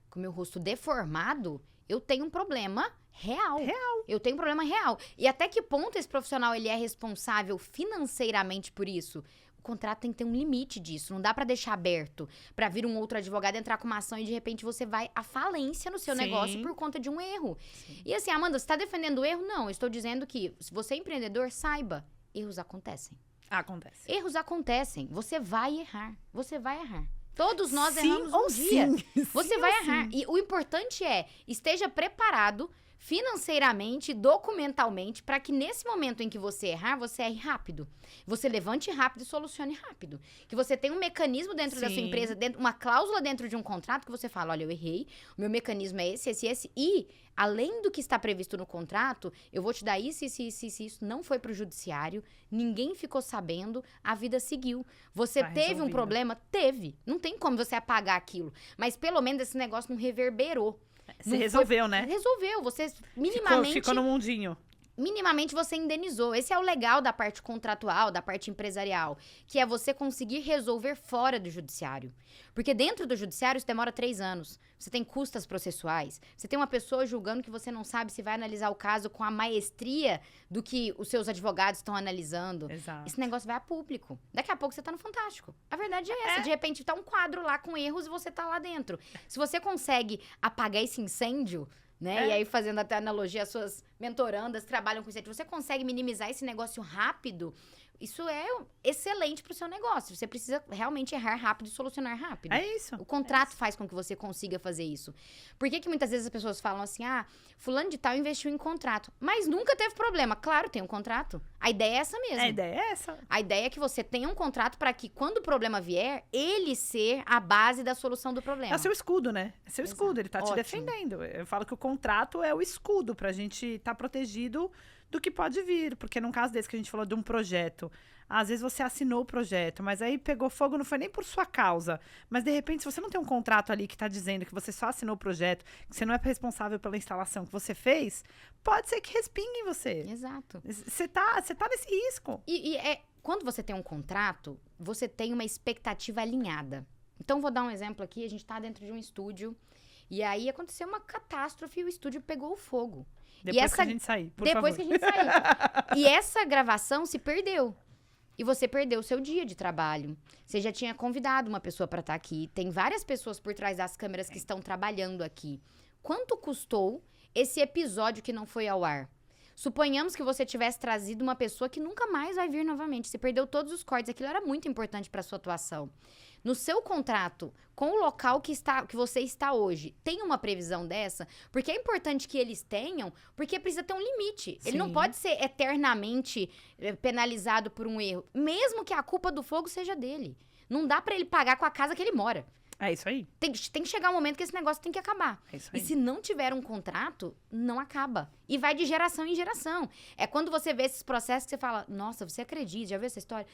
com meu rosto deformado, eu tenho um problema real. Eu tenho um problema real. E até que ponto esse profissional ele é responsável financeiramente por isso? O contrato tem que ter um limite disso. Não dá pra deixar aberto pra vir um outro advogado entrar com uma ação e de repente você vai à falência no seu negócio por conta de um erro. E assim, Amanda, você tá defendendo o erro? Não, eu estou dizendo que se você é empreendedor, saiba, erros acontecem. Acontece. Erros acontecem. Você vai errar. Você vai errar. Todos nós erramos um dia. Você vai errar. E o importante é, esteja preparado financeiramente, documentalmente, para que nesse momento em que você errar, você erre rápido. Você levante rápido e solucione rápido. Que você tenha um mecanismo dentro da sua empresa, uma cláusula dentro de um contrato que você fala, olha, eu errei, o meu mecanismo é esse, e além do que está previsto no contrato, eu vou te dar isso, isso não foi para o judiciário, ninguém ficou sabendo, a vida seguiu. Você tá teve resolvido. um problema? Teve. Não tem como você apagar aquilo. Mas pelo menos esse negócio não reverberou. Você resolveu, né? Resolveu. Você minimamente... Ficou no mundinho. Minimamente você indenizou. Esse é o legal da parte contratual, da parte empresarial, que é você conseguir resolver fora do judiciário. Porque dentro do judiciário isso demora 3 anos. Você tem custas processuais. Você tem uma pessoa julgando que você não sabe se vai analisar o caso com a maestria do que os seus advogados estão analisando. Exato. Esse negócio vai a público. Daqui a pouco você tá no Fantástico. A verdade é essa. De repente tá um quadro lá com erros e você tá lá dentro. Se você consegue apagar esse incêndio, né? E aí, fazendo até analogia, as suas mentorandas trabalham com isso. Você consegue minimizar esse negócio rápido, isso é excelente pro seu negócio. Você precisa realmente errar rápido e solucionar rápido. É isso. O contrato faz com que você consiga fazer isso. Por que muitas vezes as pessoas falam assim, fulano de tal investiu em contrato, mas nunca teve problema? Claro, tem um contrato. A ideia é essa mesmo. A ideia é essa. A ideia é que você tenha um contrato para que, quando o problema vier, ele ser a base da solução do problema. É seu escudo, né? É seu escudo, ele tá te Ótimo. defendendo. Eu falo que o contrato é o escudo pra gente estar protegido do que pode vir. Porque num caso desse que a gente falou de um projeto, às vezes você assinou o projeto, mas aí pegou fogo, não foi nem por sua causa. Mas de repente, se você não tem um contrato ali que tá dizendo que você só assinou o projeto, que você não é responsável pela instalação que você fez, pode ser que respingue em você. Exato. Você tá nesse risco. Quando você tem um contrato, você tem uma expectativa alinhada. Então, vou dar um exemplo aqui. A gente tá dentro de um estúdio e aí aconteceu uma catástrofe e o estúdio pegou fogo. Depois que a gente sair, por Depois favor. que a gente sair. E essa gravação se perdeu. E você perdeu o seu dia de trabalho. Você já tinha convidado uma pessoa para estar aqui. Tem várias pessoas por trás das câmeras que estão trabalhando aqui. Quanto custou esse episódio que não foi ao ar? Suponhamos que você tivesse trazido uma pessoa que nunca mais vai vir novamente. Você perdeu todos os cortes. Aquilo era muito importante para sua atuação. No seu contrato, com o local que você está hoje, tem uma previsão dessa? Porque é importante que eles tenham, porque precisa ter um limite. Ele não Sim. pode ser eternamente penalizado por um erro, mesmo que a culpa do fogo seja dele. Não dá pra ele pagar com a casa que ele mora. É isso aí. Tem que chegar um momento que esse negócio tem que acabar. É isso E aí. se não tiver um contrato, não acaba. E vai de geração em geração. É quando você vê esses processos que você fala, nossa, você acredita, já viu essa história?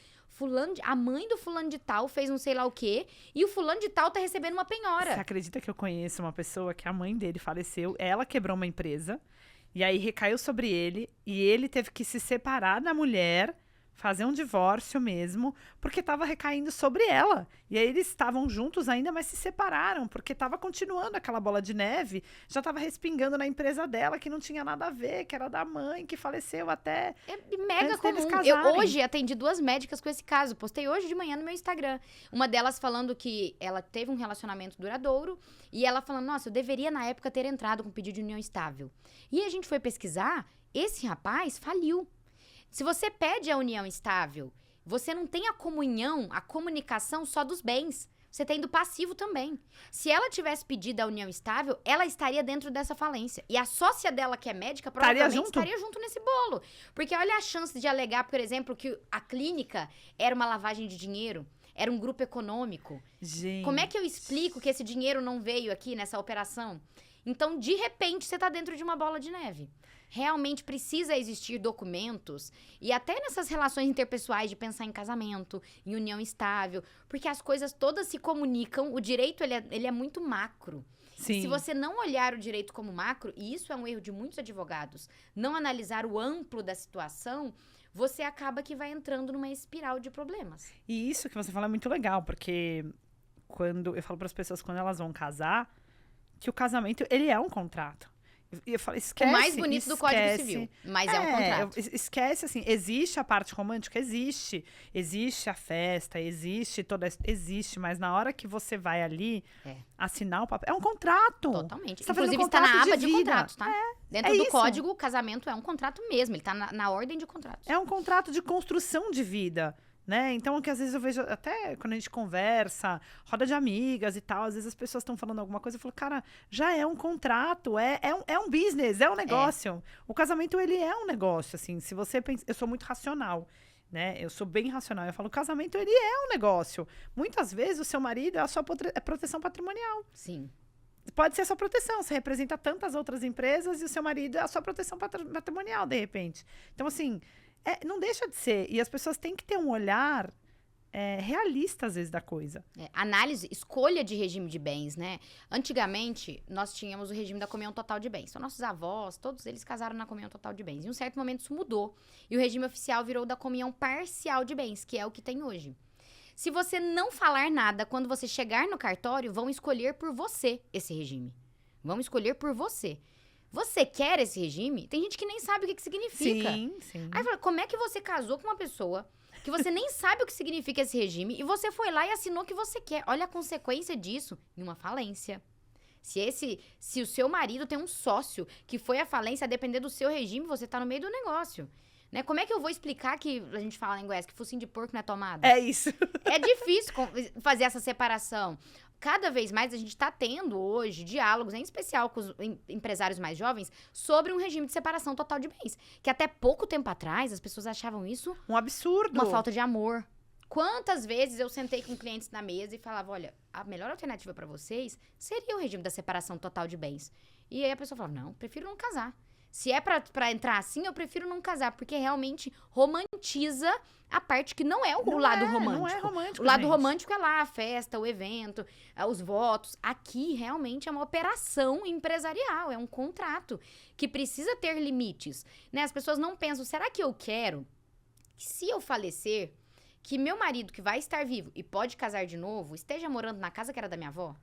A mãe do fulano de tal fez não sei lá o quê, e o fulano de tal tá recebendo uma penhora. Você acredita que eu conheço uma pessoa que a mãe dele faleceu, ela quebrou uma empresa, e aí recaiu sobre ele, e ele teve que se separar da mulher, fazer um divórcio mesmo, porque estava recaindo sobre ela. E aí eles estavam juntos ainda, mas se separaram, porque estava continuando aquela bola de neve, já estava respingando na empresa dela, que não tinha nada a ver, que era da mãe, que faleceu até... É mega Antes deles comum. Eu casarem. hoje atendi 2 médicas com esse caso. Postei hoje de manhã no meu Instagram. Uma delas falando que ela teve um relacionamento duradouro e ela falando, nossa, eu deveria na época ter entrado com pedido de união estável. E a gente foi pesquisar, esse rapaz faliu. Se você pede a união estável, você não tem a comunhão, a comunicação só dos bens. Você tem do passivo também. Se ela tivesse pedido a união estável, ela estaria dentro dessa falência. E a sócia dela, que é médica, provavelmente estaria junto nesse bolo. Porque olha a chance de alegar, por exemplo, que a clínica era uma lavagem de dinheiro, era um grupo econômico. Gente... Como é que eu explico que esse dinheiro não veio aqui nessa operação? Então, de repente, você está dentro de uma bola de neve. Realmente precisa existir documentos e até nessas relações interpessoais de pensar em casamento, em união estável, porque as coisas todas se comunicam, o direito ele é muito macro. Sim. Se você não olhar o direito como macro, e isso é um erro de muitos advogados, não analisar o amplo da situação, você acaba que vai entrando numa espiral de problemas. E isso que você fala é muito legal, porque quando eu falo para as pessoas quando elas vão casar, que o casamento, ele é um contrato. E eu falo, esquece. O mais bonito do Código Civil, mas é um contrato. Esquece, assim, existe a parte romântica? Existe. Existe a festa, existe, mas na hora que você vai ali assinar o papel, é um contrato. Totalmente. Você tá fazendo Inclusive, um está na contrato aba de vida. contratos, tá? Dentro é do isso. código, o casamento é um contrato mesmo. Ele tá na ordem de contratos. É um contrato de construção de vida. Né? Então, que às vezes eu vejo, até quando a gente conversa, roda de amigas e tal, às vezes as pessoas estão falando alguma coisa, eu falo, cara, já é um contrato, é um business, é um negócio. O casamento, ele é um negócio, assim, se você pensa, eu sou muito racional, né? Eu sou bem racional, eu falo, o casamento, ele é um negócio. Muitas vezes, o seu marido é a sua proteção patrimonial. Sim. Pode ser a sua proteção, você representa tantas outras empresas e o seu marido é a sua proteção patrimonial, de repente. Então, assim... não deixa de ser. E as pessoas têm que ter um olhar realista, às vezes, da coisa. Análise, escolha de regime de bens, né? Antigamente, nós tínhamos o regime da comunhão total de bens. Então, nossos avós, todos eles casaram na comunhão total de bens. Em um certo momento, isso mudou. E o regime oficial virou da comunhão parcial de bens, que é o que tem hoje. Se você não falar nada, quando você chegar no cartório, vão escolher por você esse regime. Vão escolher por você. Você quer esse regime? Tem gente que nem sabe o que significa. Sim, sim. Aí fala, como é que você casou com uma pessoa que você nem sabe o que significa esse regime e você foi lá e assinou o que você quer? Olha a consequência disso em uma falência. Se o seu marido tem um sócio que foi à falência, a depender do seu regime, você tá no meio do negócio. Né? Como é que eu vou explicar que, a gente fala em inglês, que focinho de porco não é tomada? É isso. É difícil fazer essa separação. Cada vez mais a gente está tendo hoje diálogos, em especial com os empresários mais jovens, sobre um regime de separação total de bens. Que até pouco tempo atrás as pessoas achavam isso um absurdo. Uma falta de amor. Quantas vezes eu sentei com clientes na mesa e falava, olha, a melhor alternativa para vocês seria o regime da separação total de bens. E aí a pessoa falava, não, prefiro não casar. Se é pra entrar assim, eu prefiro não casar, porque realmente romantiza a parte que não é o lado romântico. Não é romântico, o lado gente. romântico é lá a festa, o evento, os votos. Aqui, realmente, é uma operação empresarial, é um contrato que precisa ter limites. Né? As pessoas não pensam, será que eu quero que, se eu falecer, que meu marido, que vai estar vivo e pode casar de novo, esteja morando na casa que era da minha avó?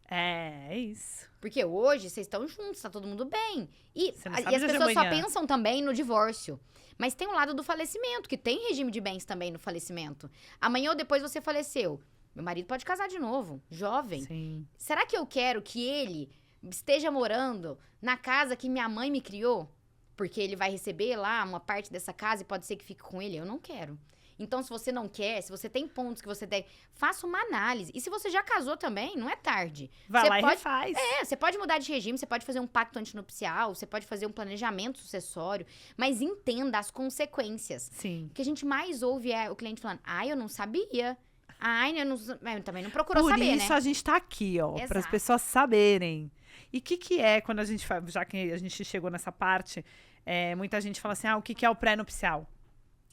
É isso. Porque hoje vocês estão juntos, tá todo mundo bem. E Você não as sabe o dia de pessoas só amanhã. pensam também no divórcio. Mas tem o lado do falecimento, que tem regime de bens também no falecimento. Amanhã ou depois você faleceu. Meu marido pode casar de novo, jovem. Sim. Será que eu quero que ele esteja morando na casa que minha mãe me criou? Porque ele vai receber lá uma parte dessa casa e pode ser que fique com ele? Eu não quero. Então, se você não quer, se você tem pontos que você deve, faça uma análise. E se você já casou também, não é tarde. Vai você lá pode, e refaz. você pode mudar de regime, você pode fazer um pacto antinupcial, você pode fazer um planejamento sucessório, mas entenda as consequências. Sim. O que a gente mais ouve é o cliente falando, eu não sabia. Eu também não procurou Por saber, isso né? a gente tá aqui, ó, para as Exato. pessoas saberem. E o que é quando a gente faz, já que a gente chegou nessa parte, muita gente fala assim, o que é o pré-nupcial?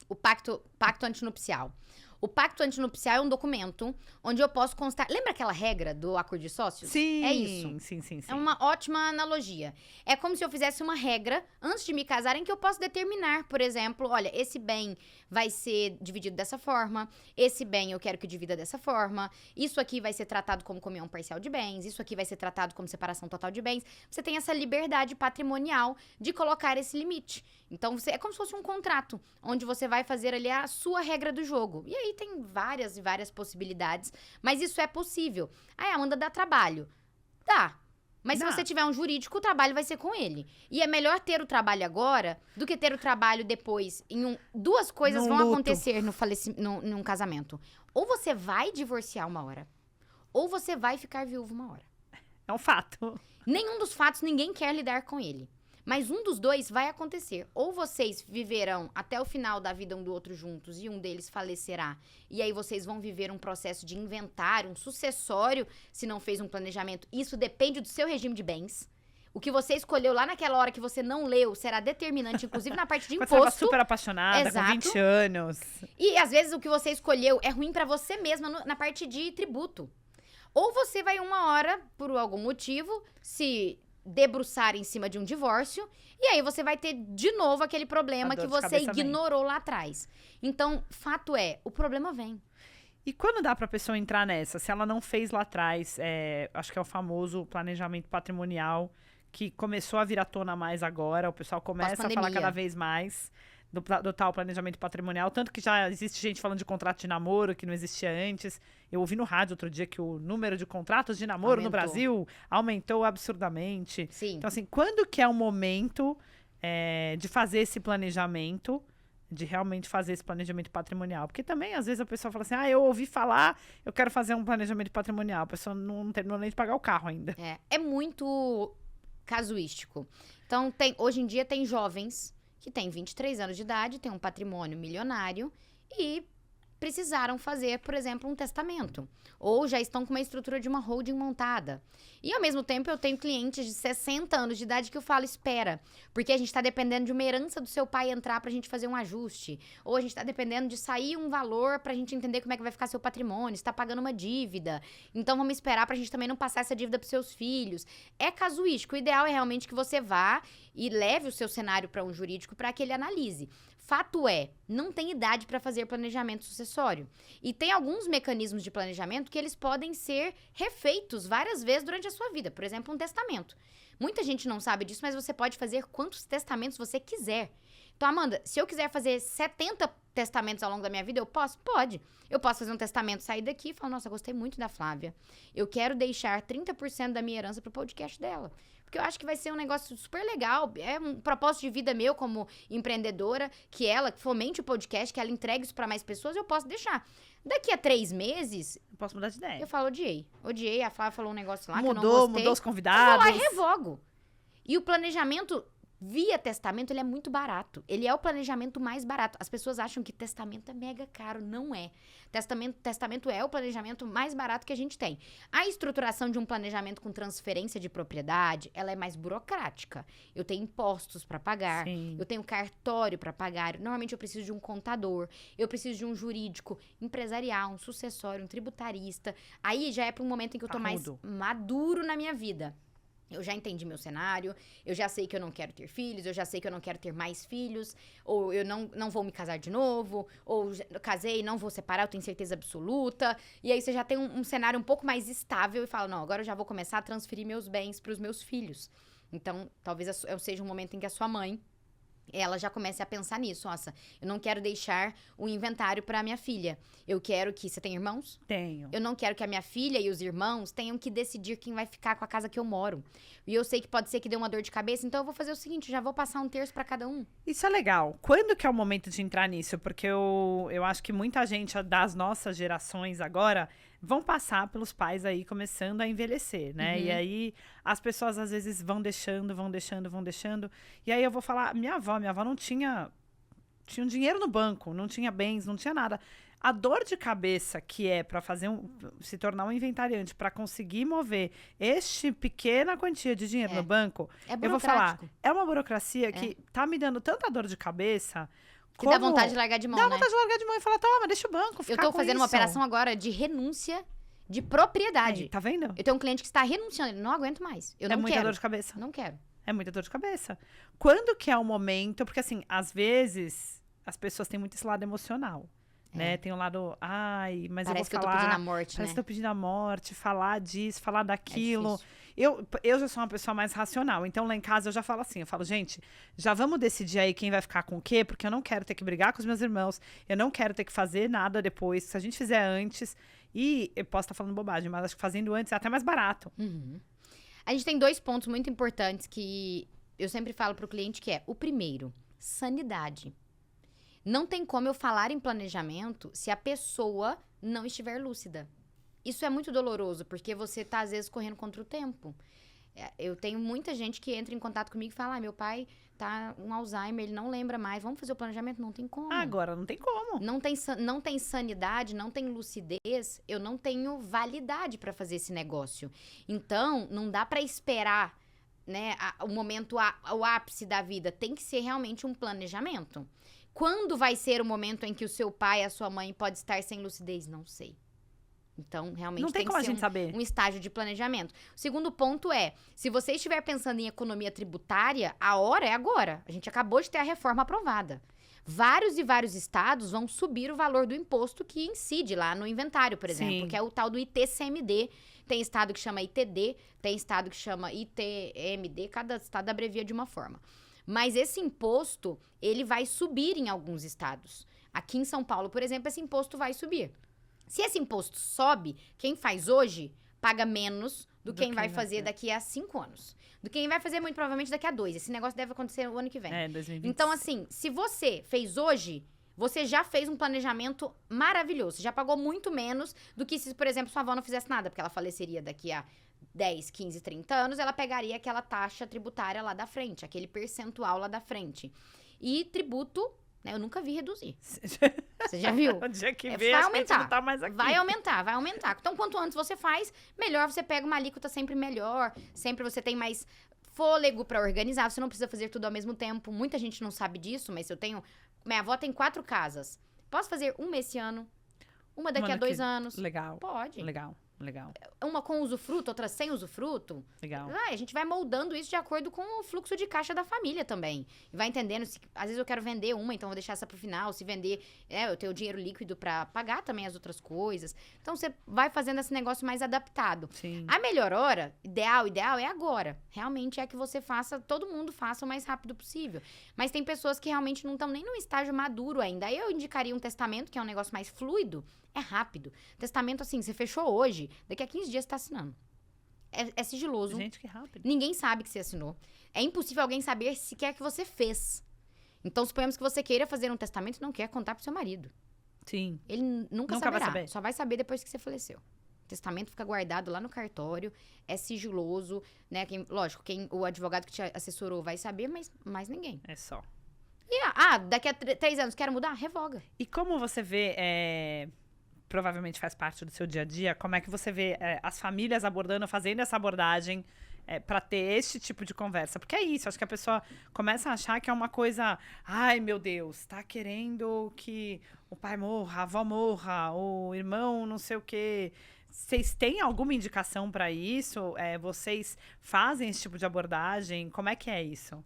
O pacto antinupcial. O pacto antinupcial é um documento onde eu posso constar... Lembra aquela regra do acordo de sócios? Sim. É isso. Sim. É uma ótima analogia. É como se eu fizesse uma regra antes de me casar em que eu posso determinar, por exemplo, olha, esse bem vai ser dividido dessa forma, esse bem eu quero que divida dessa forma, isso aqui vai ser tratado como comunhão parcial de bens, isso aqui vai ser tratado como separação total de bens. Você tem essa liberdade patrimonial de colocar esse limite. Então, é como se fosse um contrato, onde você vai fazer ali a sua regra do jogo. E aí tem várias e várias possibilidades, mas isso é possível. Amanda, dá trabalho. Dá. Mas se você tiver um jurídico, o trabalho vai ser com ele. E é melhor ter o trabalho agora do que ter o trabalho depois. Duas coisas vão acontecer num casamento. Ou você vai divorciar uma hora, ou você vai ficar viúvo uma hora. É um fato. Nenhum dos fatos ninguém quer lidar com ele. Mas um dos dois vai acontecer. Ou vocês viverão até o final da vida um do outro juntos e um deles falecerá. E aí vocês vão viver um processo de inventário, um sucessório, se não fez um planejamento. Isso depende do seu regime de bens. O que você escolheu lá naquela hora que você não leu será determinante, inclusive na parte de imposto. Quando você estava super apaixonada, Exato. com 20 anos. E às vezes o que você escolheu é ruim pra você mesma na parte de tributo. Ou você vai uma hora, por algum motivo, se debruçar em cima de um divórcio, e aí você vai ter de novo aquele problema que você ignorou lá atrás. Então, fato é, o problema vem. E quando dá pra pessoa entrar nessa? Se ela não fez lá atrás, acho que é o famoso planejamento patrimonial, que começou a vir à tona mais agora, o pessoal começa a falar cada vez mais do tal planejamento patrimonial, tanto que já existe gente falando de contrato de namoro, que não existia antes. Eu ouvi no rádio outro dia que o número de contratos de namoro no Brasil aumentou absurdamente. Sim. Então, assim, quando que é o momento de fazer esse planejamento, de realmente fazer esse planejamento patrimonial? Porque também, às vezes, a pessoa fala assim, eu ouvi falar, eu quero fazer um planejamento patrimonial. A pessoa não terminou nem de pagar o carro ainda. É muito casuístico. Então, hoje em dia, tem jovens que têm 23 anos de idade, têm um patrimônio milionário e precisaram fazer, por exemplo, um testamento. Ou já estão com uma estrutura de uma holding montada. E, ao mesmo tempo, eu tenho clientes de 60 anos de idade que eu falo, espera, porque a gente está dependendo de uma herança do seu pai entrar pra gente fazer um ajuste. Ou a gente está dependendo de sair um valor pra gente entender como é que vai ficar seu patrimônio, você tá pagando uma dívida. Então, vamos esperar pra gente também não passar essa dívida pros seus filhos. É casuístico. O ideal é realmente que você vá e leve o seu cenário para um jurídico para que ele analise. Fato é, não tem idade para fazer planejamento sucessório. E tem alguns mecanismos de planejamento que eles podem ser refeitos várias vezes durante a sua vida. Por exemplo, um testamento. Muita gente não sabe disso, mas você pode fazer quantos testamentos você quiser. Então, Amanda, se eu quiser fazer 70 testamentos ao longo da minha vida, eu posso? Pode. Eu posso fazer um testamento, sair daqui e falar, nossa, gostei muito da Flávia. Eu quero deixar 30% da minha herança pro podcast dela. Porque eu acho que vai ser um negócio super legal. É um propósito de vida meu como empreendedora, que ela fomente o podcast, que ela entregue isso pra mais pessoas, eu posso deixar. Daqui a 3 meses... Eu posso mudar de ideia. Eu falo, odiei. A Flávia falou um negócio lá que eu não gostei. Mudou os convidados. Eu vou lá e revogo. E o planejamento via testamento, ele é muito barato. Ele é o planejamento mais barato. As pessoas acham que testamento é mega caro. Não é. Testamento é o planejamento mais barato que a gente tem. A estruturação de um planejamento com transferência de propriedade, ela é mais burocrática. Eu tenho impostos para pagar. Sim. Eu tenho cartório para pagar. Normalmente eu preciso de um contador. Eu preciso de um jurídico empresarial, um sucessório, um tributarista. Aí já é para um momento em que eu tô mais maduro na minha vida. Eu já entendi meu cenário, eu já sei que eu não quero ter filhos, eu já sei que eu não quero ter mais filhos, ou eu não vou me casar de novo, ou eu casei e não vou separar, eu tenho certeza absoluta. E aí você já tem um cenário um pouco mais estável e fala, não, agora eu já vou começar a transferir meus bens para os meus filhos. Então, talvez seja um momento em que a sua mãe ela já comece a pensar nisso. Nossa, eu não quero deixar o inventário para minha filha. Eu quero que... Você tem irmãos? Tenho. Eu não quero que a minha filha e os irmãos tenham que decidir quem vai ficar com a casa que eu moro. E eu sei que pode ser que dê uma dor de cabeça, então eu vou fazer o seguinte, eu já vou passar 1/3 para cada um. Isso é legal. Quando que é o momento de entrar nisso? Porque eu acho que muita gente das nossas gerações agora vão passar pelos pais aí começando a envelhecer, né? E aí as pessoas às vezes vão deixando. E aí eu vou falar, minha avó não tinha um dinheiro no banco, não tinha bens, não tinha nada. A dor de cabeça que é para se tornar um inventariante, para conseguir mover este pequena quantia de dinheiro no banco, eu vou falar, é uma burocracia que tá me dando tanta dor de cabeça. Que dá vontade de largar de mão, Dá vontade de largar de mão e falar, toma, deixa o banco ficar com isso. Eu tô fazendo uma operação agora de renúncia de propriedade. Aí, tá vendo? Eu tenho um cliente que está renunciando, ele não aguento mais. Eu não quero. É muita dor de cabeça. Não quero. É muita dor de cabeça. Quando que é o momento? Porque, assim, às vezes, as pessoas têm muito esse lado emocional, né? Tem um lado, ai, mas parece eu vou falar... Parece que eu tô pedindo a morte, Parece que eu tô pedindo a morte, falar disso, falar daquilo. É Eu já sou uma pessoa mais racional, então lá em casa eu já falo assim, eu falo, gente, já vamos decidir aí quem vai ficar com o quê, porque eu não quero ter que brigar com os meus irmãos, eu não quero ter que fazer nada depois, se a gente fizer antes, e eu posso estar falando bobagem, mas acho que fazendo antes é até mais barato. A gente tem 2 pontos muito importantes que eu sempre falo pro cliente, que é, o primeiro, sanidade. Não tem como eu falar em planejamento se a pessoa não estiver lúcida. Isso é muito doloroso, porque você tá, às vezes, correndo contra o tempo. Eu tenho muita gente que entra em contato comigo e fala, meu pai tá com Alzheimer, ele não lembra mais, vamos fazer o planejamento? Não tem como. Agora não tem como. Não tem sanidade, não tem lucidez, eu não tenho validade para fazer esse negócio. Então, não dá para esperar, né, o momento, o ápice da vida. Tem que ser realmente um planejamento. Quando vai ser o momento em que o seu pai, a sua mãe pode estar sem lucidez? Não sei. Então, realmente não tem como que ser saber. Um estágio de planejamento. O segundo ponto é, se você estiver pensando em economia tributária, a hora é agora. A gente acabou de ter a reforma aprovada. Vários e vários estados vão subir o valor do imposto que incide lá no inventário, por exemplo, que é o tal do ITCMD. Tem estado que chama ITD, tem estado que chama ITMD, cada estado abrevia de uma forma. Mas esse imposto, ele vai subir em alguns estados. Aqui em São Paulo, por exemplo, esse imposto vai subir. Se esse imposto sobe, quem faz hoje paga menos do que quem vai fazer daqui a 5 anos. Do que quem vai fazer, muito provavelmente, daqui a 2. Esse negócio deve acontecer o ano que vem. 2020. Então, assim, se você fez hoje, você já fez um planejamento maravilhoso. Você já pagou muito menos do que se, por exemplo, sua avó não fizesse nada, porque ela faleceria daqui a 10, 15, 30 anos, ela pegaria aquela taxa tributária lá da frente, aquele percentual lá da frente. E tributo, né, eu nunca vi reduzir. Você já viu? O dia que vê, vai aumentar. Não tá mais aqui. Vai aumentar. Então, quanto antes você faz, melhor você pega uma alíquota sempre melhor. Sempre você tem mais fôlego pra organizar. Você não precisa fazer tudo ao mesmo tempo. Muita gente não sabe disso, mas minha avó tem 4 casas. Posso fazer uma esse ano? Uma daqui a 2 anos? Legal. Pode. Legal. Uma com usufruto, outra sem usufruto. Legal. A gente vai moldando isso de acordo com o fluxo de caixa da família também. E vai entendendo, às vezes eu quero vender uma, então vou deixar essa pro final. Se vender, eu tenho dinheiro líquido pra pagar também as outras coisas. Então você vai fazendo esse negócio mais adaptado. Sim. A melhor hora, ideal é agora. Realmente é que você faça, todo mundo faça o mais rápido possível. Mas tem pessoas que realmente não estão nem num estágio maduro ainda. Aí eu indicaria um testamento, que é um negócio mais fluido. É rápido. Testamento, assim, você fechou hoje, daqui a 15 dias você tá assinando. É sigiloso. Gente, que rápido. Ninguém sabe que você assinou. É impossível alguém saber sequer que você fez. Então, suponhamos que você queira fazer um testamento e não quer contar pro seu marido. Sim. Ele nunca saberá. Vai saber. Só vai saber depois que você faleceu. O testamento fica guardado lá no cartório, é sigiloso, né? Lógico, o advogado que te assessorou vai saber, mas mais ninguém. É só. E, daqui a 3 anos, quero mudar? Revoga. E como você vê... provavelmente faz parte do seu dia a dia, como é que você vê as famílias fazendo essa abordagem para ter este tipo de conversa? Porque é isso, acho que a pessoa começa a achar que é uma coisa, ai meu Deus, tá querendo que o pai morra, a avó morra, o irmão não sei o quê. Vocês têm alguma indicação para isso? Vocês fazem esse tipo de abordagem? Como é que é isso?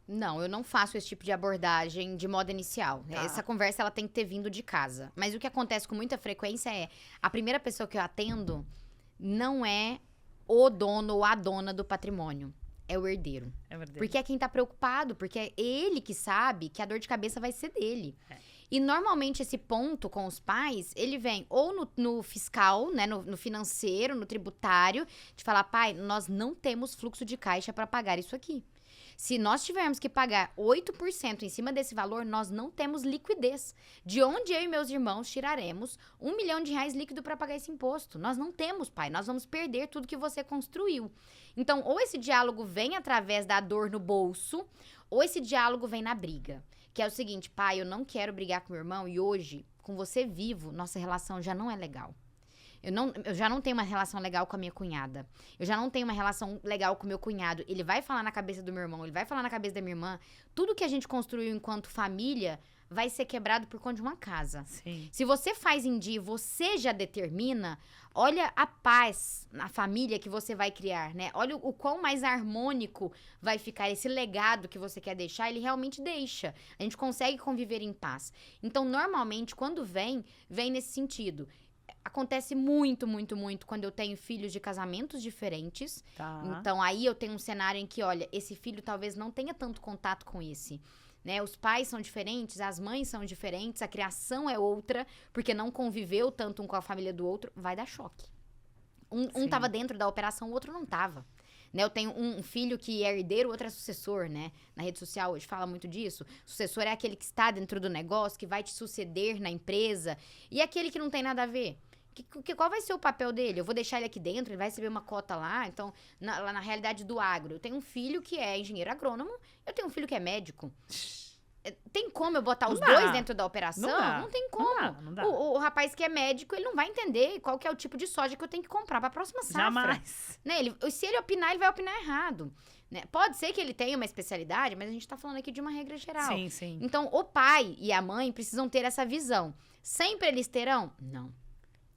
Não, eu não faço esse tipo de abordagem de modo inicial. Tá. Essa conversa, ela tem que ter vindo de casa. Mas o que acontece com muita frequência é, a primeira pessoa que eu atendo não é o dono ou a dona do patrimônio. é o herdeiro. É verdade. Porque é quem tá preocupado, porque é ele que sabe que a dor de cabeça vai ser dele. E normalmente esse ponto com os pais, ele vem ou no fiscal, né, no financeiro, no tributário, de falar, pai, nós não temos fluxo de caixa para pagar isso aqui. Se nós tivermos que pagar 8% em cima desse valor, nós não temos liquidez. De onde eu e meus irmãos tiraremos R$1 milhão líquido para pagar esse imposto? Nós não temos, pai. Nós vamos perder tudo que você construiu. Então, ou esse diálogo vem através da dor no bolso, ou esse diálogo vem na briga. Que é o seguinte, pai, eu não quero brigar com meu irmão e hoje, com você vivo, nossa relação já não é legal. Eu já não tenho uma relação legal com a minha cunhada. Eu já não tenho uma relação legal com o meu cunhado. Ele vai falar na cabeça do meu irmão, ele vai falar na cabeça da minha irmã. Tudo que a gente construiu enquanto família vai ser quebrado por conta de uma casa. Sim. Se você faz em dia, você já determina, olha a paz na família que você vai criar, né? Olha o quão mais harmônico vai ficar esse legado que você quer deixar, ele realmente deixa. A gente consegue conviver em paz. Então, normalmente, quando vem nesse sentido. Acontece muito, muito, muito quando eu tenho filhos de casamentos diferentes. Tá. Então, aí eu tenho um cenário em que, olha, esse filho talvez não tenha tanto contato com esse. Né? Os pais são diferentes, as mães são diferentes, a criação é outra, porque não conviveu tanto um com a família do outro, vai dar choque. Um tava dentro da operação, o outro não tava. Né? Eu tenho um filho que é herdeiro, o outro é sucessor, né? Na rede social hoje fala muito disso. Sucessor é aquele que está dentro do negócio, que vai te suceder na empresa. E aquele que não tem nada a ver. Qual vai ser o papel dele? Eu vou deixar ele aqui dentro, ele vai receber uma cota lá. Então, lá na realidade do agro, eu tenho um filho que é engenheiro agrônomo, eu tenho um filho que é médico. Tem como eu botar os dois dentro da operação? Não tem como. Não dá. O rapaz que é médico, ele não vai entender qual que é o tipo de soja que eu tenho que comprar para a próxima safra. Jamais. Né? Se ele opinar, ele vai opinar errado. Né? Pode ser que ele tenha uma especialidade, mas a gente tá falando aqui de uma regra geral. Sim, sim. Então, o pai e a mãe precisam ter essa visão. Sempre eles terão? Não.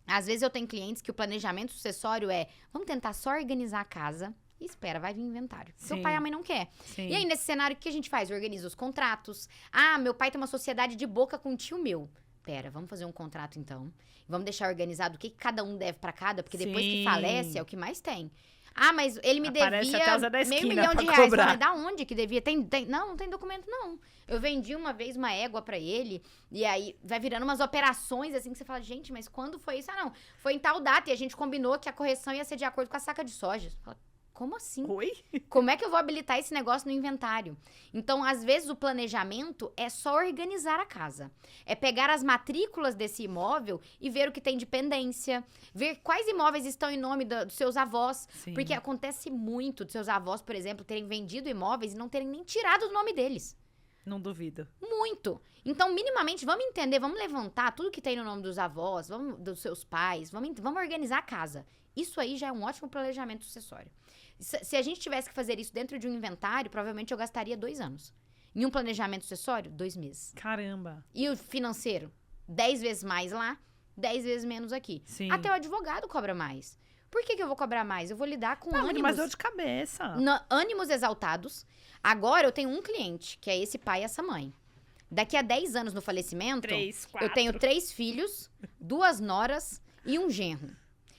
Às vezes eu tenho clientes que o planejamento sucessório é, vamos tentar só organizar a casa e espera, vai vir inventário. Porque o pai e a mãe não quer. Sim. E aí, nesse cenário, o que a gente faz? Organiza os contratos. Ah, meu pai tem uma sociedade de boca com um tio meu. Pera, vamos fazer um contrato então. Vamos deixar organizado o que cada um deve pra cada, porque depois que falece é o que mais tem. Ah, mas ele me Aparece até o Zé da devia esquina R$500 pra mil reais. cobrar. Mas da onde que devia? Não tem documento, não. Eu vendi uma vez uma égua pra ele, e aí vai virando umas operações assim que você fala, gente, mas quando foi isso? Ah, não. Foi em tal data e a gente combinou que a correção ia ser de acordo com a saca de soja. Você fala, como assim? Oi? Como é que eu vou habilitar esse negócio no inventário? Então, às vezes, o planejamento é só organizar a casa. É pegar as matrículas desse imóvel e ver o que tem de pendência. Ver quais imóveis estão em nome dos seus avós. Sim. Porque acontece muito dos seus avós, por exemplo, terem vendido imóveis e não terem nem tirado o nome deles. Não duvido. Muito. Então, minimamente, vamos entender, vamos levantar tudo que tem no nome dos avós, dos seus pais, vamos organizar a casa. Isso aí já é um ótimo planejamento sucessório. Se a gente tivesse que fazer isso dentro de um inventário, provavelmente eu gastaria 2 anos. Em um planejamento sucessório, 2 meses. Caramba. E o financeiro? 10 vezes mais lá, 10 vezes menos aqui. Sim. Até o advogado cobra mais. Por que eu vou cobrar mais? Eu vou lidar com Muito ânimos. mais dor de cabeça. Ânimos exaltados. Agora eu tenho um cliente, que é esse pai e essa mãe. Daqui a 10 anos no falecimento, 3, 4. eu tenho 3 filhos, 2 noras e um genro.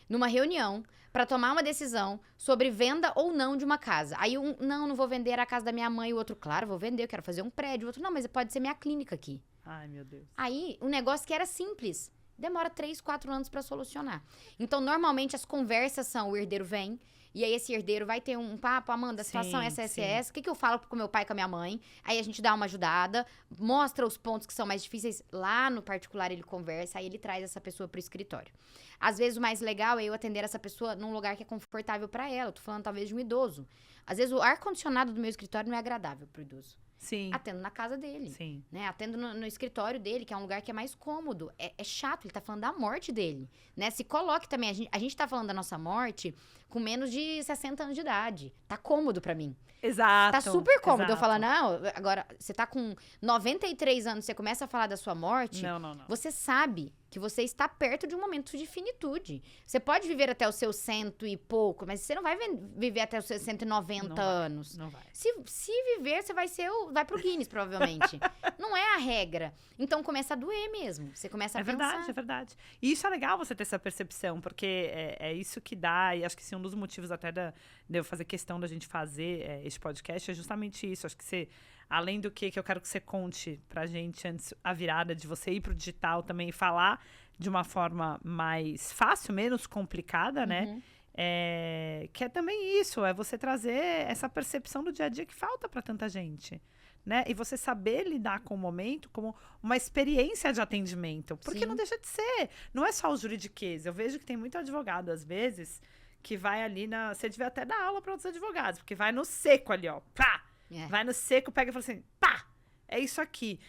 Numa reunião, para tomar uma decisão sobre venda ou não de uma casa. Aí não vou vender a casa da minha mãe. O outro, claro, vou vender, eu quero fazer um prédio. O outro, não, mas pode ser minha clínica aqui. Ai, meu Deus. Aí, um negócio que era simples, demora 3, 4 anos para solucionar. Então, normalmente, as conversas são, o herdeiro vem, e aí esse herdeiro vai ter um papo, Amanda, a situação é essa, o que eu falo com meu pai e com a minha mãe? Aí a gente dá uma ajudada, mostra os pontos que são mais difíceis, lá no particular ele conversa, aí ele traz essa pessoa pro escritório. Às vezes o mais legal é eu atender essa pessoa num lugar que é confortável para ela, eu tô falando talvez de um idoso. Às vezes o ar-condicionado do meu escritório não é agradável pro idoso. Sim. Atendo na casa dele. Sim. Né? Atendo no escritório dele, que é um lugar que é mais cômodo. É chato, ele tá falando da morte dele. Né? Se coloque também. A gente tá falando da nossa morte com menos de 60 anos de idade. Tá cômodo pra mim. Exato. Tá super cômodo. Exato. Eu falo, não, agora, você tá com 93 anos, você começa a falar da sua morte. Não. Você sabe que você está perto de um momento de finitude. Você pode viver até os seus 100 e pouco, mas você não vai viver até os seus 190 anos. Não vai. Se viver, você vai pro Guinness, provavelmente. Não é a regra. Então, começa a doer mesmo. Você começa a pensar. É verdade. E isso é legal você ter essa percepção, porque é isso que dá, e acho que um dos motivos até de eu fazer questão da gente fazer este podcast é justamente isso. Acho que você, além do que eu quero que você conte pra gente antes, a virada de você ir pro digital também e falar de uma forma mais fácil, menos complicada, né? Que é também isso, é você trazer essa percepção do dia a dia que falta pra tanta gente. Né? E você saber lidar com o momento como uma experiência de atendimento. Porque não deixa de ser. Não é só o juridiquês. Eu vejo que tem muito advogado, às vezes, que vai ali na... Você devia até dar aula para outros advogados, porque vai no seco ali, ó. Pá! Vai no seco, pega e fala assim, pá! É isso aqui.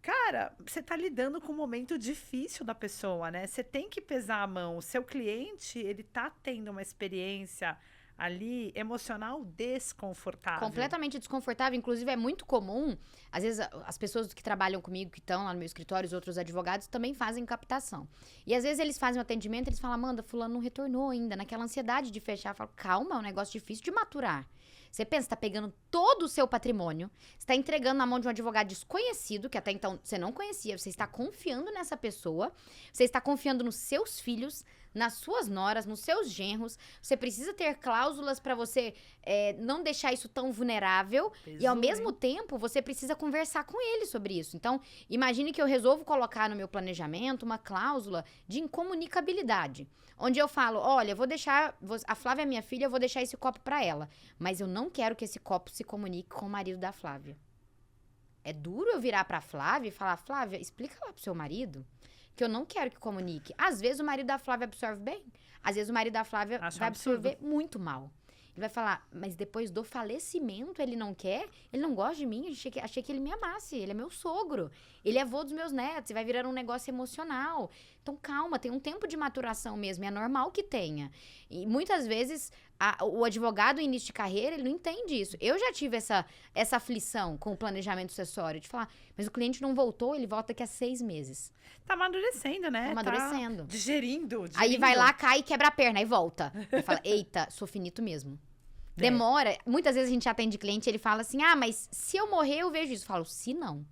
Cara, você tá lidando com um momento difícil da pessoa, né? Você tem que pesar a mão. O seu cliente, ele tá tendo uma experiência ali, emocional desconfortável. Completamente desconfortável. Inclusive, é muito comum, às vezes, as pessoas que trabalham comigo, que estão lá no meu escritório, os outros advogados, também fazem captação. E às vezes eles fazem um atendimento, eles falam, Amanda, fulano não retornou ainda. Naquela ansiedade de fechar, eu falo, calma, é um negócio difícil de maturar. Você pensa, você tá pegando todo o seu patrimônio, você está entregando na mão de um advogado desconhecido, que até então você não conhecia, você está confiando nessa pessoa, você está confiando nos seus filhos, nas suas noras, nos seus genros. Você precisa ter cláusulas para você não deixar isso tão vulnerável. E, ao mesmo tempo, você precisa conversar com ele sobre isso. Então, imagine que eu resolvo colocar no meu planejamento uma cláusula de incomunicabilidade. Onde eu falo, olha, eu vou deixar... A Flávia é minha filha, eu vou deixar esse copo para ela. Mas eu não quero que esse copo se comunique com o marido da Flávia. É duro eu virar pra Flávia e falar, Flávia, explica lá pro seu marido que eu não quero que comunique. Às vezes o marido da Flávia absorve bem. Às vezes o marido da Flávia vai absorver muito mal. Ele vai falar, mas depois do falecimento ele não quer? Ele não gosta de mim? Achei que ele me amasse. Ele é meu sogro. Ele é avô dos meus netos. E vai virar um negócio emocional. Então, calma, tem um tempo de maturação mesmo. É normal que tenha. E muitas vezes o advogado em início de carreira, ele não entende isso. Eu já tive essa aflição com o planejamento sucessório. De falar, mas o cliente não voltou, ele volta daqui a 6 meses. Tá amadurecendo, né? Tá amadurecendo. Tá digerindo. Aí vai lá, cai e quebra a perna, aí volta. Aí fala, eita, sou finito mesmo. Demora. Muitas vezes a gente atende cliente, ele fala assim, mas se eu morrer, eu vejo isso. Eu falo, se não.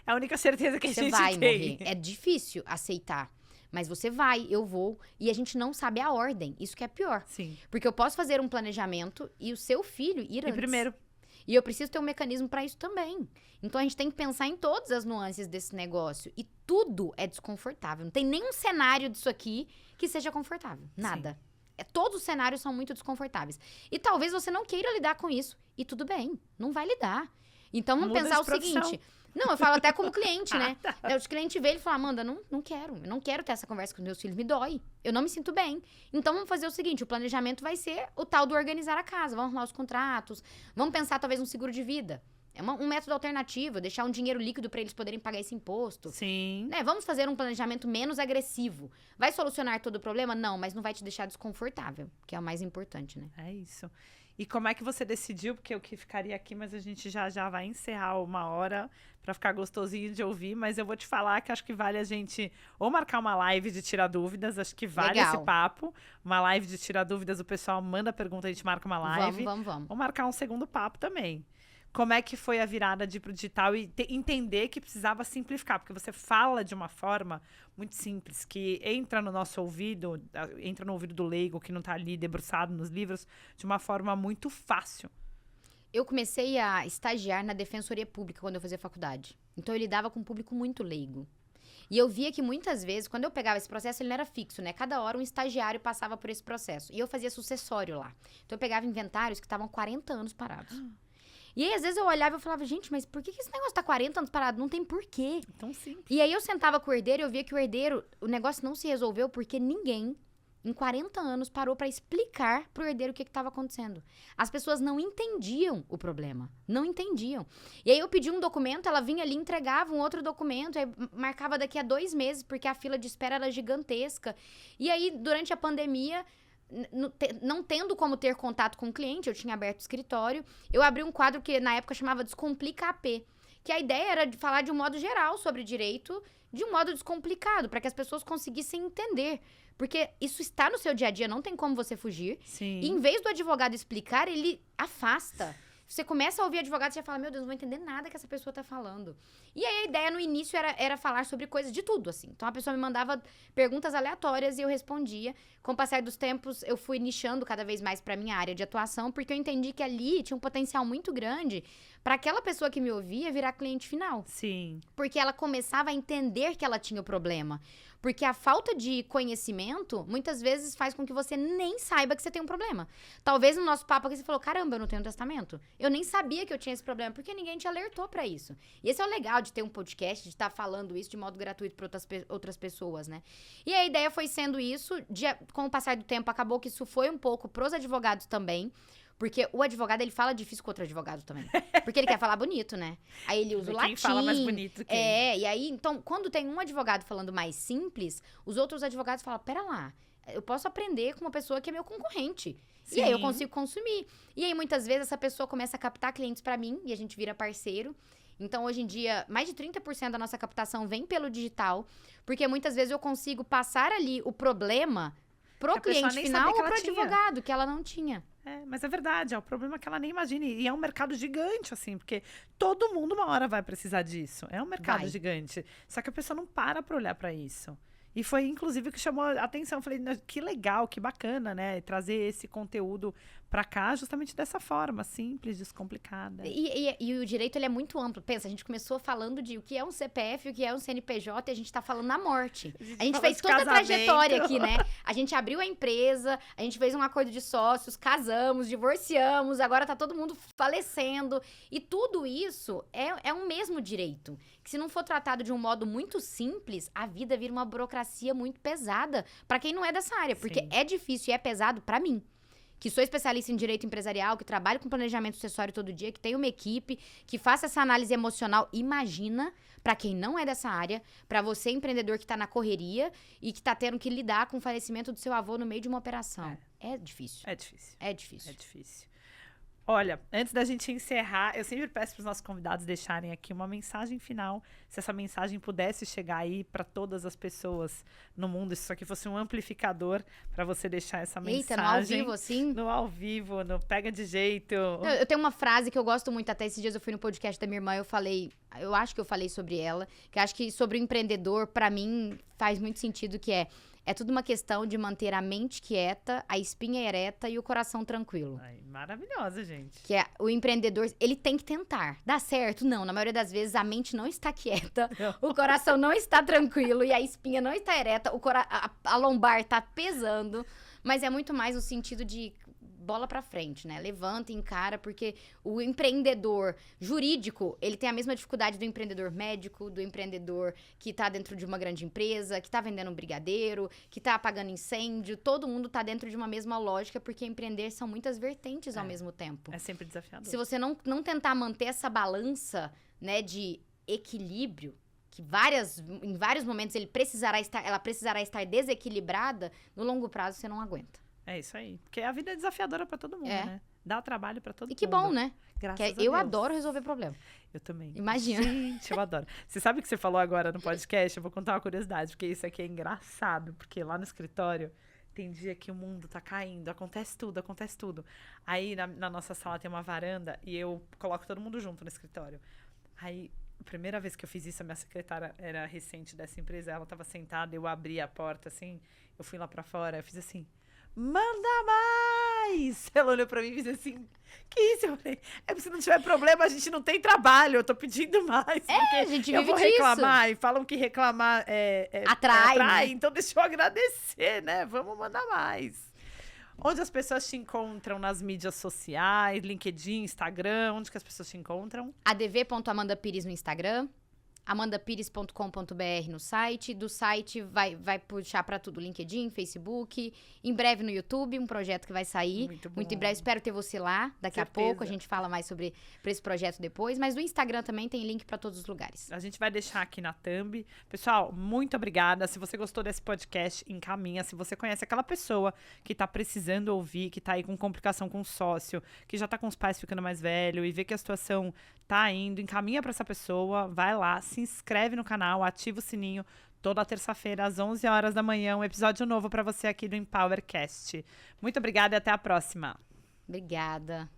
É a única certeza que a gente tem. Você vai morrer. É difícil aceitar. Mas você vai, eu vou. E a gente não sabe a ordem. Isso que é pior. Sim. Porque eu posso fazer um planejamento e o seu filho ir antes. E primeiro. E eu preciso ter um mecanismo para isso também. Então, a gente tem que pensar em todas as nuances desse negócio. E tudo é desconfortável. Não tem nenhum cenário disso aqui que seja confortável. Nada. Sim. Todos os cenários são muito desconfortáveis. E talvez você não queira lidar com isso. E tudo bem. Não vai lidar. Então, vamos pensar o seguinte. Não, eu falo até como cliente, né? O cliente vê, ele fala, Amanda, não quero. Eu não quero ter essa conversa com os meus filhos. Me dói. Eu não me sinto bem. Então, vamos fazer o seguinte. O planejamento vai ser o tal do organizar a casa. Vamos arrumar os contratos. Vamos pensar, talvez, um seguro de vida. É um método alternativo. Deixar um dinheiro líquido para eles poderem pagar esse imposto. Sim. Né? Vamos fazer um planejamento menos agressivo. Vai solucionar todo o problema? Não, mas não vai te deixar desconfortável. Que é o mais importante, né? É isso. E como é que você decidiu? Porque eu que ficaria aqui, mas a gente já vai encerrar 1 hora para ficar gostosinho de ouvir. Mas eu vou te falar que acho que vale a gente ou marcar uma live de tirar dúvidas. Acho que vale esse papo. Uma live de tirar dúvidas, o pessoal manda pergunta, a gente marca uma live. Vamos. Ou marcar um segundo papo também. Como é que foi a virada de ir pro digital e entender que precisava simplificar? Porque você fala de uma forma muito simples, que entra no nosso ouvido, entra no ouvido do leigo, que não está ali debruçado nos livros, de uma forma muito fácil. Eu comecei a estagiar na Defensoria Pública quando eu fazia faculdade. Então, eu lidava com um público muito leigo. E eu via que muitas vezes, quando eu pegava esse processo, ele não era fixo, né? Cada hora um estagiário passava por esse processo. E eu fazia sucessório lá. Então, eu pegava inventários que estavam 40 anos parados. E aí, às vezes, eu olhava e falava, gente, mas por que esse negócio tá 40 anos parado? Não tem porquê. Tão simples. E aí, eu sentava com o herdeiro e eu via que o negócio não se resolveu porque ninguém, em 40 anos, parou pra explicar pro herdeiro o que estava acontecendo. As pessoas não entendiam o problema. Não entendiam. E aí, eu pedi um documento, ela vinha ali, entregava um outro documento, aí marcava daqui a 2 meses, porque a fila de espera era gigantesca. E aí, durante a pandemia, não tendo como ter contato com o cliente, eu tinha aberto o escritório, eu abri um quadro que na época chamava Descomplica AP, que a ideia era de falar de um modo geral sobre direito, de um modo descomplicado, para que as pessoas conseguissem entender. Porque isso está no seu dia a dia, não tem como você fugir. Sim. E em vez do advogado explicar, ele afasta. Você começa a ouvir advogado e você fala, meu Deus, não vou entender nada que essa pessoa tá falando. E aí a ideia no início era falar sobre coisas de tudo, assim. Então a pessoa me mandava perguntas aleatórias e eu respondia. Com o passar dos tempos, eu fui nichando cada vez mais pra minha área de atuação, porque eu entendi que ali tinha um potencial muito grande para aquela pessoa que me ouvia virar cliente final. Sim. Porque ela começava a entender que ela tinha o problema. Porque a falta de conhecimento, muitas vezes, faz com que você nem saiba que você tem um problema. Talvez no nosso papo aqui você falou, caramba, eu não tenho um testamento. Eu nem sabia que eu tinha esse problema, porque ninguém te alertou pra isso. E esse é o legal de ter um podcast, de estar falando isso de modo gratuito pra outras pessoas, né? E a ideia foi sendo isso, com o passar do tempo, acabou que isso foi um pouco pros advogados também. Porque o advogado, ele fala difícil com outro advogado também. Porque ele quer falar bonito, né? Aí ele usa o latim. Quem fala mais bonito que e aí, então, quando tem um advogado falando mais simples, os outros advogados falam, pera lá, eu posso aprender com uma pessoa que é meu concorrente. Sim. E aí eu consigo consumir. E aí, muitas vezes, essa pessoa começa a captar clientes pra mim e a gente vira parceiro. Então, hoje em dia, mais de 30% da nossa captação vem pelo digital. Porque muitas vezes eu consigo passar ali o problema pro cliente final ou pro advogado, que ela não tinha. Mas é verdade, é o problema que ela nem imagina. E é um mercado gigante, assim, porque todo mundo uma hora vai precisar disso. É um mercado gigante. Só que a pessoa não para olhar para isso. E foi, inclusive, o que chamou a atenção. Eu falei, que legal, que bacana, né? Trazer esse conteúdo pra cá justamente dessa forma, simples, descomplicada. E o direito, ele é muito amplo. Pensa, a gente começou falando de o que é um CPF, o que é um CNPJ, e a gente tá falando na morte. A gente fez toda a trajetória aqui, né? A gente abriu a empresa, a gente fez um acordo de sócios, casamos, divorciamos, agora tá todo mundo falecendo. E tudo isso é um mesmo direito. Que se não for tratado de um modo muito simples, a vida vira uma burocracia muito pesada pra quem não é dessa área. Porque é difícil e é pesado pra mim. Que sou especialista em direito empresarial, que trabalho com planejamento sucessório todo dia, que tenho uma equipe, que faça essa análise emocional. Imagina, pra quem não é dessa área, pra você empreendedor que tá na correria e que tá tendo que lidar com o falecimento do seu avô no meio de uma operação. É difícil. É difícil. É difícil. É difícil. Olha, antes da gente encerrar, eu sempre peço para os nossos convidados deixarem aqui uma mensagem final. Se essa mensagem pudesse chegar aí para todas as pessoas no mundo, se isso aqui fosse um amplificador para você deixar essa mensagem. Eita, no ao vivo, assim? No ao vivo, no pega de jeito. Eu tenho uma frase que eu gosto muito, até esses dias eu fui no podcast da minha irmã, eu acho que eu falei sobre ela, que acho que sobre o empreendedor, para mim, faz muito sentido, que é tudo uma questão de manter a mente quieta, a espinha ereta e o coração tranquilo. Ai, maravilhosa, gente. Que o empreendedor, ele tem que tentar. Dá certo? Não. Na maioria das vezes, a mente não está quieta, o coração não está tranquilo e a espinha não está ereta, a lombar está pesando. Mas é muito mais no sentido de bola pra frente, né? Levanta, encara, porque o empreendedor jurídico, ele tem a mesma dificuldade do empreendedor médico, do empreendedor que tá dentro de uma grande empresa, que tá vendendo um brigadeiro, que tá apagando incêndio. Todo mundo tá dentro de uma mesma lógica, porque empreender são muitas vertentes ao mesmo tempo. É sempre desafiador. Se você não tentar manter essa balança, né, de equilíbrio, que em vários momentos ela precisará estar desequilibrada, no longo prazo você não aguenta. É isso aí. Porque a vida é desafiadora pra todo mundo, né? Dá trabalho pra todo mundo. E que bom, né? Graças a Deus. Eu adoro resolver problema. Eu também. Imagina. Gente, eu adoro. Você sabe o que você falou agora no podcast? Eu vou contar uma curiosidade, porque isso aqui é engraçado. Porque lá no escritório, tem dia que o mundo tá caindo, acontece tudo. Aí, na nossa sala tem uma varanda e eu coloco todo mundo junto no escritório. Aí, a primeira vez que eu fiz isso, a minha secretária era recente dessa empresa, ela tava sentada, eu abri a porta, assim, eu fui lá pra fora, eu fiz assim... Manda mais! Ela olhou pra mim e fez assim, que isso? Eu falei, se não tiver problema, a gente não tem trabalho, eu tô pedindo mais. A gente vive eu vou reclamar, e falam que reclamar atrai, né? Então deixa eu agradecer, né? Vamos mandar mais. Onde as pessoas te encontram nas mídias sociais, LinkedIn, Instagram, onde que as pessoas te encontram? adv.amandapires no Instagram, amandapires.com.br no site. Do site vai puxar pra tudo, LinkedIn, Facebook, em breve no YouTube, um projeto que vai sair. Muito em breve, espero ter você lá, daqui a pouco, a gente fala mais sobre esse projeto depois, mas no Instagram também tem link pra todos os lugares. A gente vai deixar aqui na thumb. Pessoal, muito obrigada. Se você gostou desse podcast, encaminha. Se você conhece aquela pessoa que tá precisando ouvir, que tá aí com complicação com o sócio, que já tá com os pais ficando mais velho e vê que a situação tá indo, encaminha para essa pessoa, vai lá, se inscreve no canal, ativa o sininho. Toda terça-feira, às 11 horas da manhã, um episódio novo para você aqui do Empowercast. Muito obrigada e até a próxima. Obrigada.